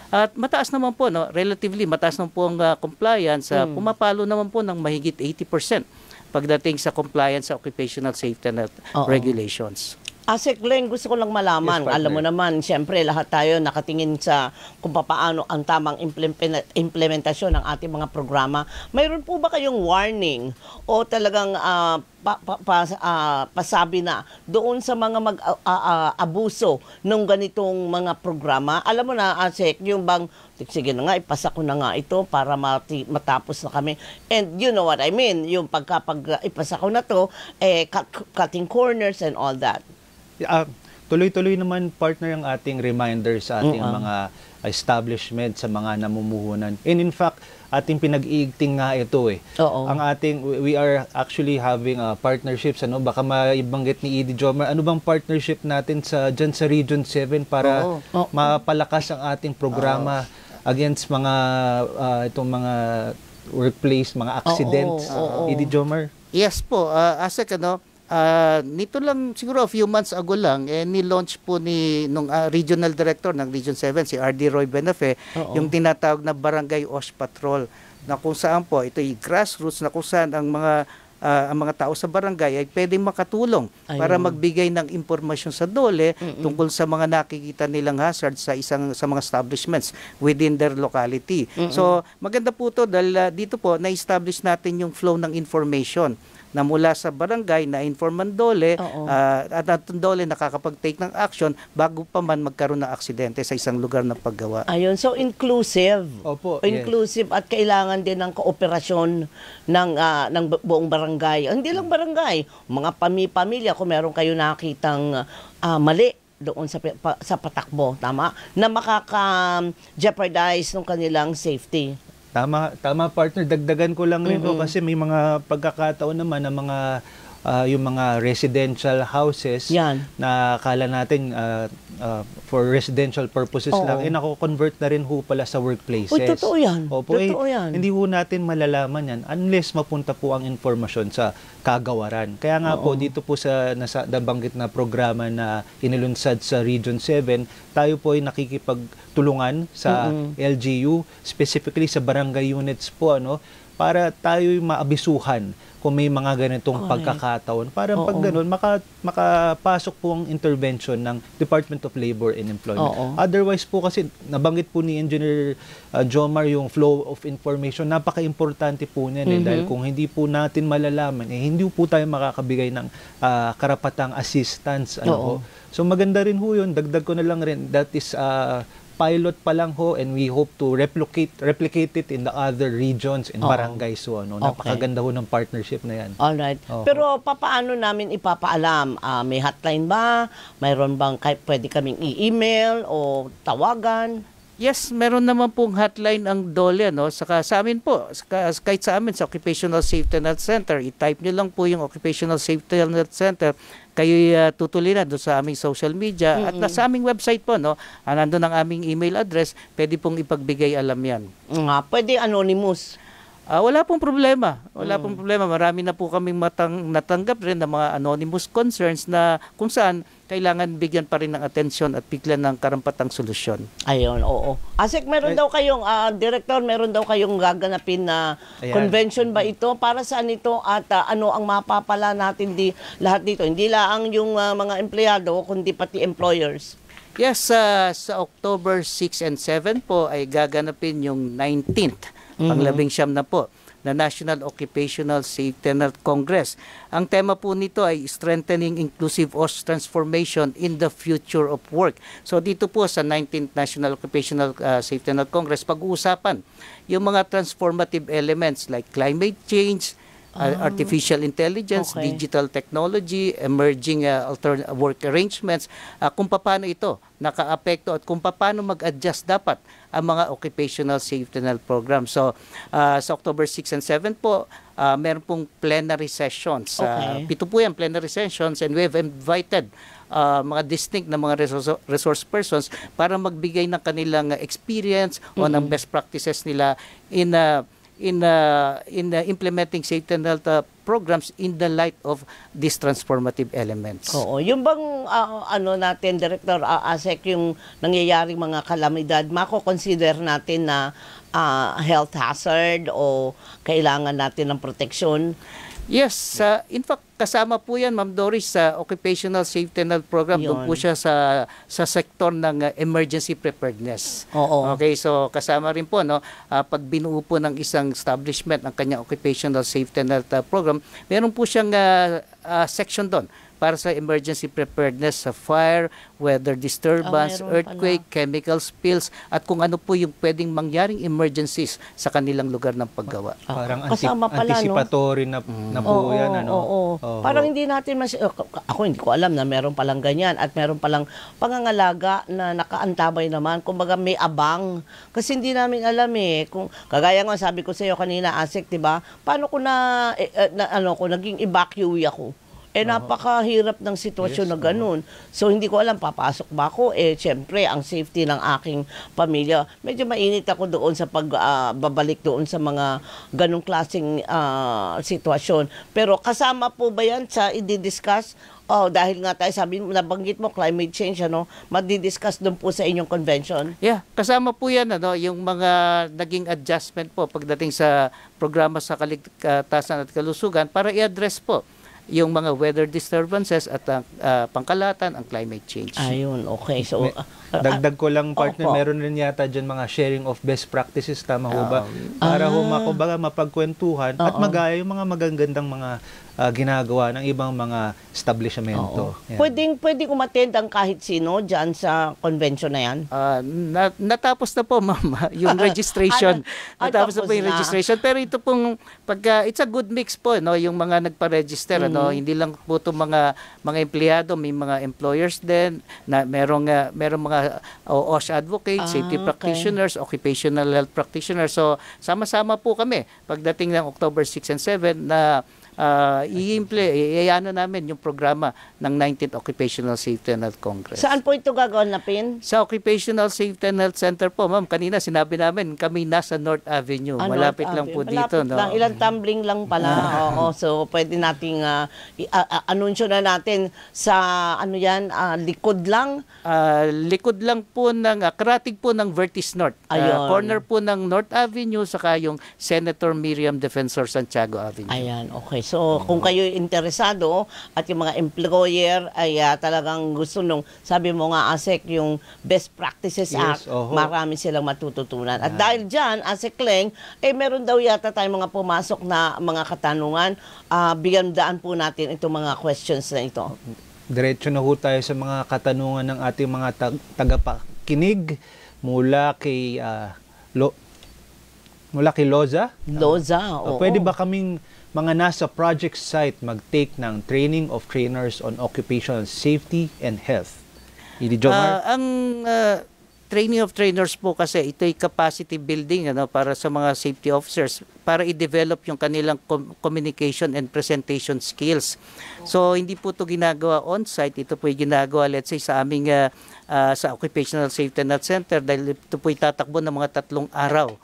at mataas naman po, relatively mataas naman po ang compliance, pumapalo naman po ng mahigit 80% pagdating sa compliance sa occupational safety and health regulations. ASEC Glenn, gusto ko lang malaman, alam mo naman, siyempre lahat tayo nakatingin sa kung paano ang tamang implementasyon ng ating mga programa. Mayroon po ba kayong warning o talagang pasabi na doon sa mga mag-abuso ng ganitong mga programa? Alam mo na, ASEC, yung bang, sige na nga, ipasa ko na nga ito para matapos na kami. And you know what I mean, yung pag ipasa ko na to, cutting corners and all that. Tuloy-tuloy naman, partner, ang ating reminder sa ating mga establishment, sa mga namumuhunan. And in fact, ating pinag-iigting nga ito Ang we are actually having partnerships, baka maibanggit ni Edie Jomer, ano bang partnership natin dyan sa Region 7 para mapalakas ang ating programa against mga itong mga workplace, mga accidents. Edie Jomer? Yes po, ASEC, nito lang siguro a few months ago lang ni-launch po nung regional director ng Region 7 si RD Roy Benafe yung tinatawag na Barangay OSH Patrol na kung saan po ito ay grassroots na kung saan ang mga tao sa barangay ay pwedeng makatulong para magbigay ng impormasyon sa DOLE tungkol sa mga nakikita nilang hazard sa mga establishments within their locality. So maganda po to dahil dito po na-establish natin yung flow ng information na mula sa barangay na inform ang DOLE at ang DOLE nakakapag-take ng action bago pa man magkaroon ng aksidente sa isang lugar ng paggawa. Ayun, so inclusive. Inclusive at kailangan din ng kooperasyon ng buong barangay. Hindi lang barangay, mga pamilya kung meron kayo nakitang mali doon sa patakbo, tama? Na makaka-jeopardize ng kanilang safety. Tama partner, dagdagan ko lang rin kasi may mga pagkakataon naman ng mga yung mga residential houses na akala natin for residential purposes Oo. lang, nako-convert na rin ho pala sa workplaces. Uy, totoo yan. Opo, Totoo yan. Hindi ho natin malalaman yan unless mapunta po ang informasyon sa kagawaran. Kaya nga po, dito po sa nabanggit na programa na inilunsad sa Region 7, tayo po ay nakikipagtulungan sa LGU, specifically sa barangay units po, para tayo'y maabisuhan kung may mga ganitong pagkakataon. Para pag ganun, makapasok po ang intervention ng Department of Labor and Employment. Otherwise po kasi, nabanggit po ni Engineer Jomar yung flow of information. Napaka-importante po niyan. Dahil kung hindi po natin malalaman, hindi po tayo makakabigay ng karapatang assistance. So maganda rin ho yun. Dagdag ko na lang rin, that is pilot pa lang ho, and we hope to replicate it in the other regions and barangays. So, napakaganda ho ng partnership na yan. Alright. Pero papaano namin ipapaalam? May hotline ba? Mayroon bang pwede kaming i-email o tawagan? Yes, meron naman pong hotline ang DOLE, Saka sa amin po, kahit sa amin, sa Occupational Safety and Health Center, i-type nyo lang po yung Occupational Safety and Health Center, kayo tutulinan doon sa aming social media at sa aming website po, nandun ang aming email address, pwede pong ipagbigay alam yan. Pwede anonymous. Wala pong problema. Marami na po kaming natanggap rin ng mga anonymous concerns na kung saan kailangan bigyan pa rin ng atensyon at bigyan ng karampatang solusyon. Ayun, oo. Asik, meron daw kayong, Director, meron daw kayong gaganapin na convention ba ito? Para saan ito? At ano ang mapapala natin lahat dito? Hindi lang yung mga empleyado, kundi pati employers. Yes, sa October 6 and 7 po ay gaganapin yung 19th, pang-19 na po, na National Occupational Safety and Health Congress. Ang tema po nito ay Strengthening Inclusive OSH Transformation in the Future of Work. So dito po sa 19th National Occupational Safety and Health Congress, pag-uusapan yung mga transformative elements like climate change, artificial intelligence, digital technology, emerging work arrangements, kung paano ito nakaapekto at kung paano mag-adjust dapat ang mga occupational safety and health program. So, sa October 6 and 7 po, meron pong plenary sessions. 7 po yan, plenary sessions, and we have invited mga distinct na mga resource persons para magbigay ng kanilang experience o ng best practices nila in implementing safety and health programs in the light of these transformative elements. Oo. Yung bang natin, Director Asek, yung nangyayaring mga kalamidad, mako-consider natin na health hazard o kailangan natin ng proteksyon? Yes, in fact, kasama po yan, Ma'am Doris, sa Occupational Safety and Health Program. Doon po siya sa sektor ng emergency preparedness. Okay, so kasama rin po, pag binuo po ng isang establishment ang kanyang Occupational Safety and Health Program, meron po siyang section doon para sa emergency preparedness sa fire, weather disturbance, earthquake, chemical spills, at kung ano po yung pwedeng mangyaring emergencies sa kanilang lugar ng paggawa. Parang anticipatory na po yan. Parang hindi natin ako hindi ko alam na meron palang ganyan at meron palang pangangalaga na nakaantabay naman. Kumbaga may abang. Kasi hindi namin alam kung kagaya nga sabi ko sa iyo kanina, Asik, 'di ba? Paano ko naging evacuee ako? Napakahirap ng sitwasyon na ganun. So, hindi ko alam, papasok ba ako? Siyempre, ang safety ng aking pamilya. Medyo mainit ako doon sa pagbabalik doon sa mga ganung klaseng sitwasyon. Pero kasama po ba yan sa i-discuss? Dahil nga tayo, nabanggit mo, climate change, madi-discuss doon po sa inyong convention? Yeah, kasama po yan, yung mga naging adjustment po pagdating sa programa sa kaligtasan at kalusugan para i-address po yung mga weather disturbances at pangkalahatan, ang climate change. Ayun, okay. So, dagdag ko lang, partner, meron rin yata dyan mga sharing of best practices, tama ho ba? Para mapagkwentuhan at magaya yung mga magagandang mga ginagawa ng ibang mga establishmento. Pwedeng umattend ang kahit sino dyan sa convention na yan? Natapos na po, ma'am, yung registration. Natapos na po yung registration. Pero ito pong, it's a good mix po, yung mga nagpa-register. Hindi lang po itong mga empleyado, may mga employers din, na merong mga OSH advocates, safety practitioners, occupational health practitioners. So, sama-sama po kami pagdating ng October 6 and 7 na i-ano namin yung programa ng 19th Occupational Safety and Health Congress. Saan po ito gaganapin? Sa Occupational Safety and Health Center po, ma'am, kanina sinabi namin kami nasa North Avenue. Malapit lang po dito. No? Lang, ilang tumbling lang pala. Oo, so pwede nating anunsyo na natin sa likod lang. Likod lang po ng karatig po ng Vertis North. Corner po ng North Avenue saka yung Senator Miriam Defensor Santiago Avenue. Ayan, okay. So kung kayo interesado at yung mga employer ay talagang gusto nung, sabi mo nga ASEC, yung Best Practices Act, marami silang matututunan. At dahil dyan, ASEC Leng, meron daw yata tayong mga pumasok na mga katanungan. Bigyan daan po natin itong mga questions na ito. Diretso na ho tayo sa mga katanungan ng ating mga tagapakinig mula kay Loza. Oo. Pwede ba kaming mga nasa project site mag-take ng training of trainers on occupational safety and health? Idi Jomar? Ang training of trainers po kasi ito'y capacity building para sa mga safety officers para i-develop yung kanilang communication and presentation skills. So hindi po ito ginagawa on-site, ito po ginagawa let's say sa aming sa Occupational Safety and Health Center dahil ito po itatakbo ng mga 3 araw.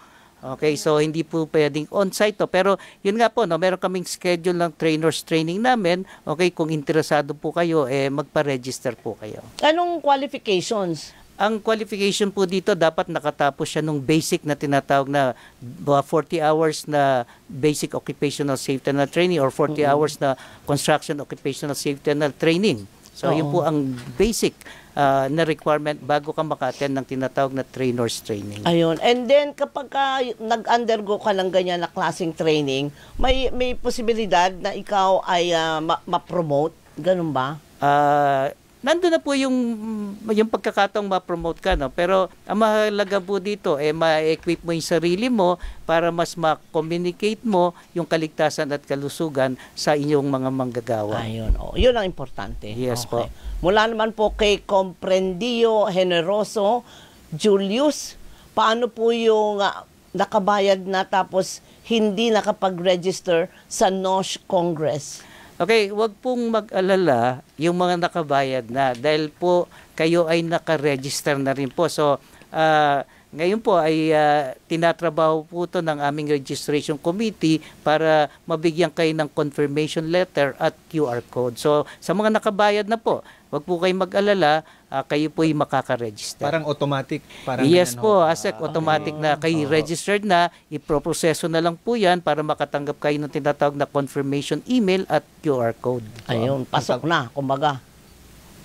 Okay, so hindi po pwedeng on-site to. Pero yun nga po, meron kaming schedule ng trainers training namin. Okay, kung interesado po kayo, magpa-register po kayo. Anong qualifications? Ang qualification po dito, dapat nakatapos siya nung basic na tinatawag na 40 hours na basic occupational safety and health training or 40 hours na construction occupational safety and health training. So yun po ang basic na requirement bago ka maka-attend ng tinatawag na trainers training. Ayun. And then kapag nag-undergo ka ng ganyan na klaseng training, may posibilidad na ikaw ay ma-promote? Ganun ba? Nandun na po yung pagkakataong ma-promote ka, no? Pero ang mahalaga po dito, ma-equip mo yung sarili mo para mas ma-communicate mo yung kaligtasan at kalusugan sa inyong mga manggagawa. Ayun. Yun ang importante. Yes po. Mula naman po kay Comprendio Generoso, Julius, paano po yung nakabayad na tapos hindi nakapag-register sa NOSH Congress? Okay, wag pong mag-alala yung mga nakabayad na dahil po kayo ay naka-register na rin po. So, ngayon po ay tinatrabaho po ito ng aming registration committee para mabigyan kayo ng confirmation letter at QR code. So, sa mga nakabayad na po, wag po kayong mag-alala, kayo po ay makaka-register. Parang automatic? Yes po, ASEC, automatic na kayo registered na, iproproseso na lang po yan para makatanggap kayo ng tinatawag na confirmation email at QR code. Ayun, pasok na, kumbaga.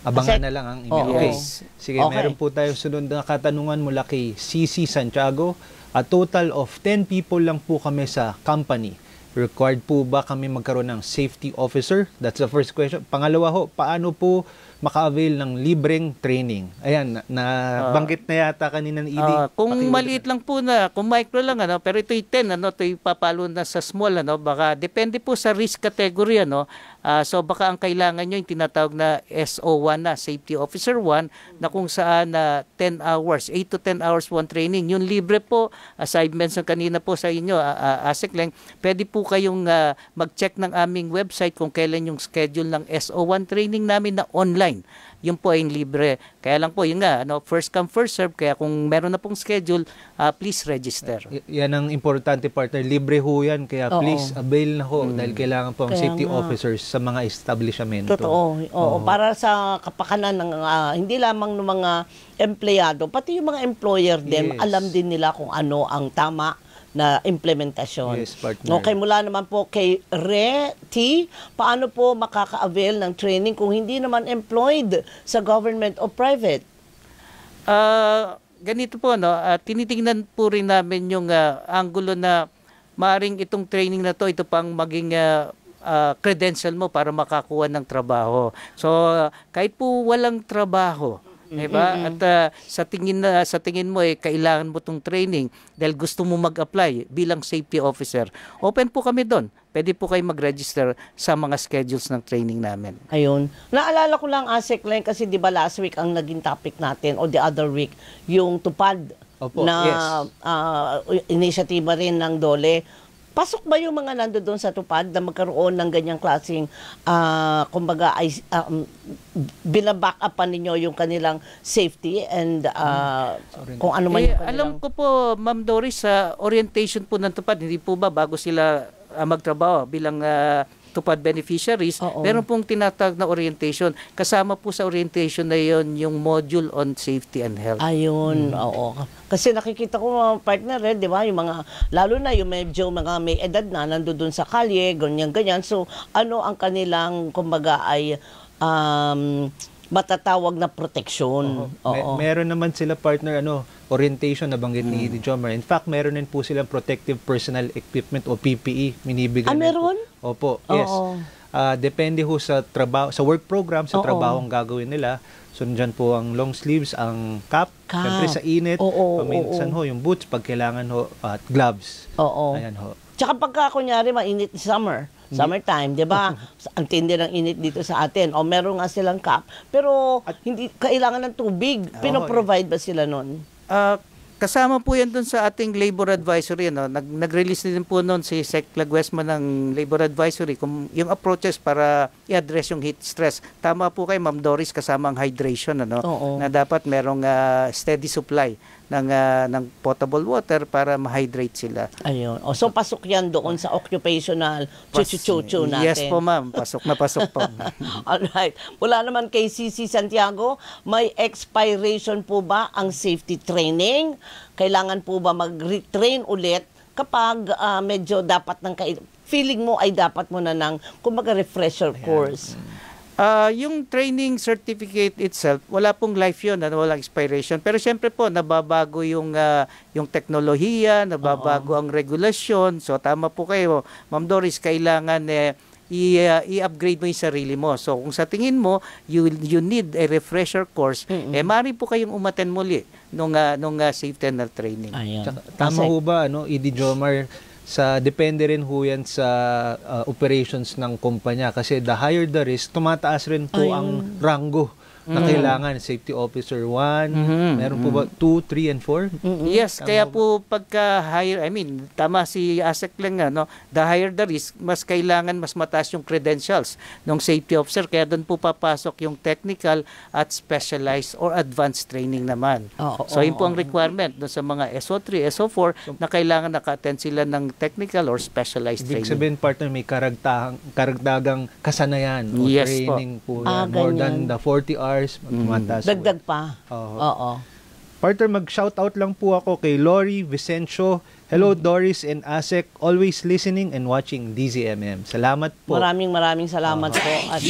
Abangan na lang ang email. Okay. Sige, Okay. meron po tayong sunod na katanungan mula kay CC Santiago. A total of 10 people lang po kami sa company. Required po ba kami magkaroon ng safety officer? That's the first question. Pangalawa ho, paano po maka-avail ng libreng training? Ayan, nabanggit na yata kanina ni Edie. Kung maliit lang po na, kung micro lang, pero ito'y 10, ito'y papalo na sa small, baka depende po sa risk category, so baka ang kailangan nyo yung tinatawag na SO1 na, Safety Officer 1, na kung saan 10 hours, 8 to 10 hours one training. Yung libre po, as I mentioned kanina po sa inyo, ASEC Leng, pwede po kayong mag-check ng aming website kung kailan yung schedule ng SO1 training namin na online. Yun po ay libre. Kaya lang po, yun nga, first come, first serve. Kaya kung meron na pong schedule, please register. Yan ang importante, partner. Libre ho yan. Kaya please avail na ho dahil kailangan po ang safety officers sa mga establishmento. Totoo. Para sa kapakanan ng hindi lamang ng mga empleyado, pati yung mga employer din, alam din nila kung ano ang tama na implementasyon. Yes, partner. Okay, mula naman po kay Re-T, paano po makaka-avail ng training kung hindi naman employed sa government o private? Ganito po, tinitingnan po rin namin yung angulo na maaring itong training na to, ito pang maging credential mo para makakuha ng trabaho. So, kahit po walang trabaho, diba? At sa tingin mo kailangan mo tong training dahil gusto mo mag-apply bilang safety officer. Open po kami doon. Pwede po kayo mag-register sa mga schedules ng training namin. Ayun. Naalala ko lang, ASEC Leng, kasi di ba last week ang naging topic natin o the other week, yung tupad Opo, na initiative rin ng DOLE. Pasok ba yung mga nando doon sa tupad na magkaroon ng ganyang klaseng, kumbaga, binaback upan ninyo yung kanilang safety and kung ano man yung kanilang... Alam ko po, Ma'am Doris, sa orientation po ng tupad, hindi po ba bago sila magtrabaho bilang tupad beneficiaries, meron pong tinatawag na orientation. Kasama po sa orientation na yon yung module on safety and health. Ayun, oo. Kasi nakikita ko mga partner, di ba, yung mga, lalo na yung medyo mga may edad na, nandoon sa kalye, ganyan-ganyan. So, ano ang kanilang, kumbaga, ay matatawag na proteksyon. Meron naman sila partner, orientation na banggit ni Jomar. In fact, meron din po silang protective personal equipment o PPE. Minibigay meron? Opo, yes. Depende ho sa trabaho, sa work program, sa trabaho ang gagawin nila. So, dyan po ang long sleeves, ang cap. Siyempre sa init, paminsan ho, yung boots, pag kailangan ho, at gloves. Ayan ho. Tsaka pagka, kunyari, mainit summertime, di ba? Ang tindi ng init dito sa atin. O meron nga silang cap. Pero hindi kailangan ng tubig. Pinoprovide ba sila nun? Kasama po yan dun sa ating labor advisory. Nag-release din po noon si Sec. Laguesma ng labor advisory kung yung approaches para i-address yung heat stress. Tama po kay Ma'am Doris, kasama ang hydration, na dapat merong steady supply ng potable water para ma-hydrate sila. Ayun. So pasok yan doon sa occupational chuchu natin. Yes po, ma'am. Pasok na pasok po. Alright. Wala naman kay CC Santiago, may expiration po ba ang safety training? Kailangan po ba mag-retrain ulit kapag medyo dapat feeling mo ay dapat mo na ng kumbaga refresher course? Yung training certificate itself, wala pong life yun, walang expiration. Pero syempre po, nababago yung teknolohiya, nababago ang regulasyon. So tama po kayo, Ma'am Doris, kailangan i-upgrade mo yung sarili mo. So kung sa tingin mo, you need a refresher course, maaari po kayong umattend muli nung safety and health training. Tama ho ba, Edie Jomar, depende rin ho yan sa operations ng kumpanya kasi the higher the risk, tumataas rin po ang rango na kailangan. Safety Officer 1, meron po ba 2, 3, and 4? Yes, kaya po pagka higher, tama si Asek lang the higher the risk, mas kailangan mas mataas yung credentials ng safety officer. Kaya doon po papasok yung technical at specialized or advanced training naman. So yun po ang requirement doon sa mga SO3, SO4 na kailangan naka-attend sila ng technical or specialized training. Ibig sabihin, partner, may karagdagang kasanayan o training po yan. More than the 40 hours. Dagdag pa. Partner, mag-shoutout lang po ako kay Lori Vicencio. Hello, Doris and Asek. Always listening and watching DZMM. Salamat po. Maraming salamat po. At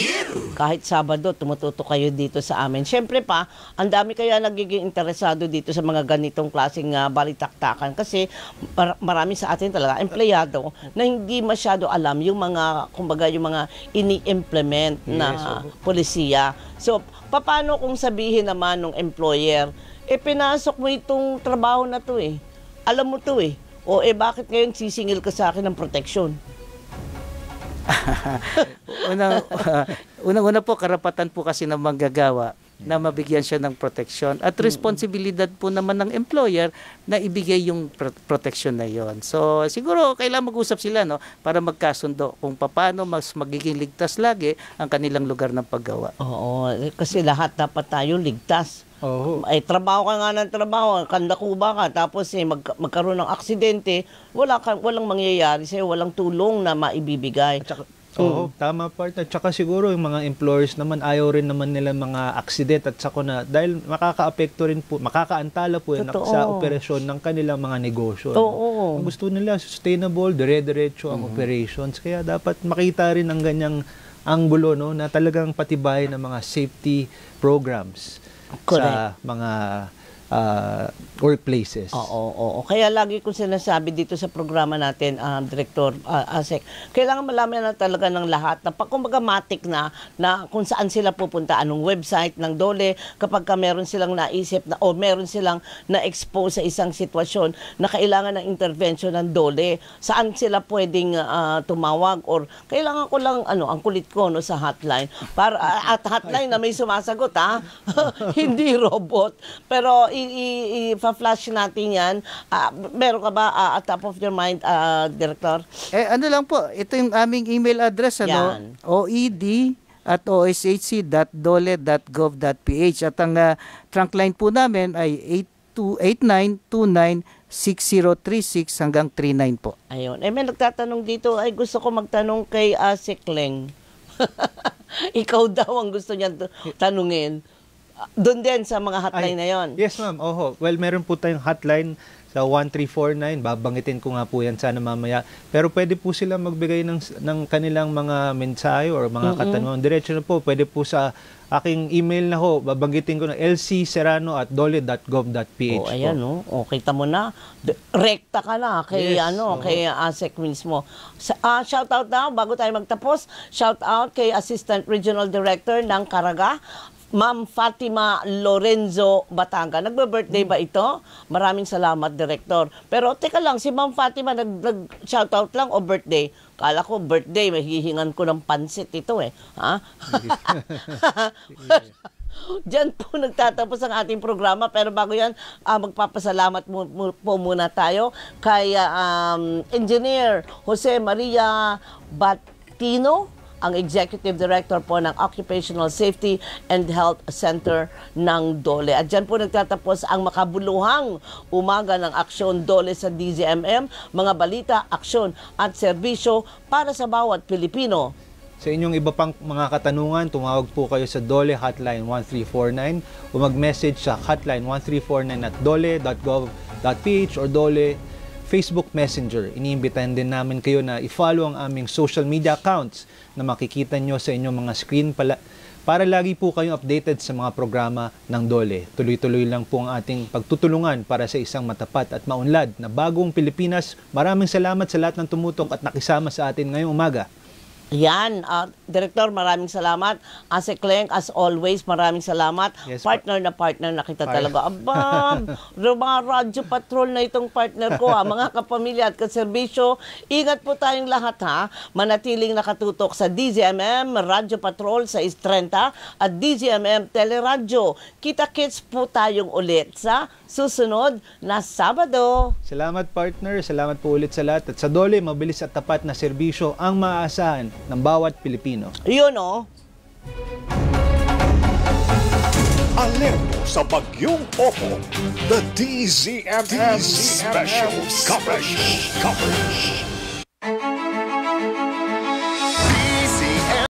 kahit Sabado, tumututo kayo dito sa amin. Siyempre pa, ang dami kaya nagiging interesado dito sa mga ganitong klaseng balitaktakan. Kasi marami sa atin talaga, empleyado, na hindi masyado alam yung mga, kumbaga, yung mga ini-implement na polisiya. So, paano kung sabihin naman ng employer, pinasok mo itong trabaho na to alam mo to o bakit ngayon sisingil ka sa akin ng protection? Unang-una po, karapatan po kasi ng manggagawa na mabigyan siya ng proteksyon at responsibilidad po naman ng employer na ibigay yung proteksyon na yon. So siguro kailangan mag-usap sila para magkasundo kung paano mas magiging ligtas lagi ang kanilang lugar ng paggawa. Oo, kasi lahat dapat tayo ligtas. Trabaho ka nga ng trabaho, kandakuba ka, tapos magkaroon ng aksidente, walang mangyayari sa'yo, walang tulong na maibibigay. Tama, partner. Tsaka siguro yung mga employers naman, ayaw rin naman nila mga aksidente at sakuna dahil makaka-apekto rin po, makakaantala po yan sa operasyon ng kanilang mga negosyo. Gusto nila sustainable, dire-diretso ang operations. Kaya dapat makita rin ang ganyang anggulo na talagang patibayin ng mga safety programs. Sa mga workplaces. Oo. Kaya lagi kong sinasabi dito sa programa natin, Director Asek, kailangan malaman na talaga ng lahat na kumbaga matik na kung saan sila pupunta, anong website ng DOLE, kapag meron silang naisip o meron silang na-expose sa isang sitwasyon na kailangan ng intervention ng DOLE, saan sila pwedeng tumawag or kailangan ko lang ang kulit ko sa hotline at hotline na may sumasagot hindi robot pero i-flash natin yan. Meron ka ba at top of your mind, Director? Ano lang po, ito yung aming email address, Yan. oed@oshc.dole.gov.ph at ang trunk line po namin ay 8929-6036 hanggang 39 po. Ayun. May nagtatanong dito, ay gusto ko magtanong kay Sikleng. Ikaw daw ang gusto niya tanungin. Doon din sa mga hotline na yon. Yes, ma'am. Oho. Well, meron po tayong hotline sa 1349. Babanggitin ko nga po yan sana mamaya. Pero pwede po sila magbigay ng kanilang mga mensahe or mga katanungan. Diretso na po. Pwede po sa aking email na ho. Babanggitin ko na lcserrano@dole.gov.ph. Oh, ayan, no? O, kita mo na. Rekta ka na kay, kay ASEC mismo. Shout out na, bago tayo magtapos. Shout out kay Assistant Regional Director ng Caraga, Ma'am Fatima Lorenzo Batanga. Nagbe-birthday ba ito? Maraming salamat, Director. Pero teka lang, si Ma'am Fatima nag-shoutout lang o birthday? Kala ko birthday, mahihingan ko ng pansit ito eh. Ha? Diyan po nagtatapos ang ating programa. Pero bago yan, magpapasalamat po muna tayo kay Engineer Jose Maria Batino, ang Executive Director po ng Occupational Safety and Health Center ng Dole. At dyan po nagtatapos ang makabuluhang umaga ng aksyon Dole sa DZMM, mga balita, aksyon at serbisyo para sa bawat Pilipino. Sa inyong iba pang mga katanungan, tumawag po kayo sa Dole Hotline 1349 o mag-message sa hotline 1349@dole.gov.ph or Dole Facebook Messenger. Iniimbitahan din namin kayo na i-follow ang aming social media accounts na makikita nyo sa inyong mga screen para lagi po kayong updated sa mga programa ng Dole. Tuloy-tuloy lang po ang ating pagtutulungan para sa isang matapat at maunlad na bagong Pilipinas. Maraming salamat sa lahat ng tumutok at nakisama sa atin ngayong umaga. Yan, Director, maraming salamat. ASEC Leng, as always, maraming salamat. Yes, partner na kita talaga. Aba, mga radyo patrol na itong partner ko, mga kapamilya at kaserbisyo. Ingat po tayong lahat, ha. Manatiling nakatutok sa DZMM, Radyo Patrol sa 630 at DZMM Teleradyo. Kita-kits po tayong ulit sa susunod na Sabado. Salamat, partner. Salamat po ulit sa lahat. At sa Dole, mabilis at tapat na serbisyo ang maaasahan ng bawat Pilipino. Yun, oh. Alerto sa bagyong Opo, the DZMM Special Coverage.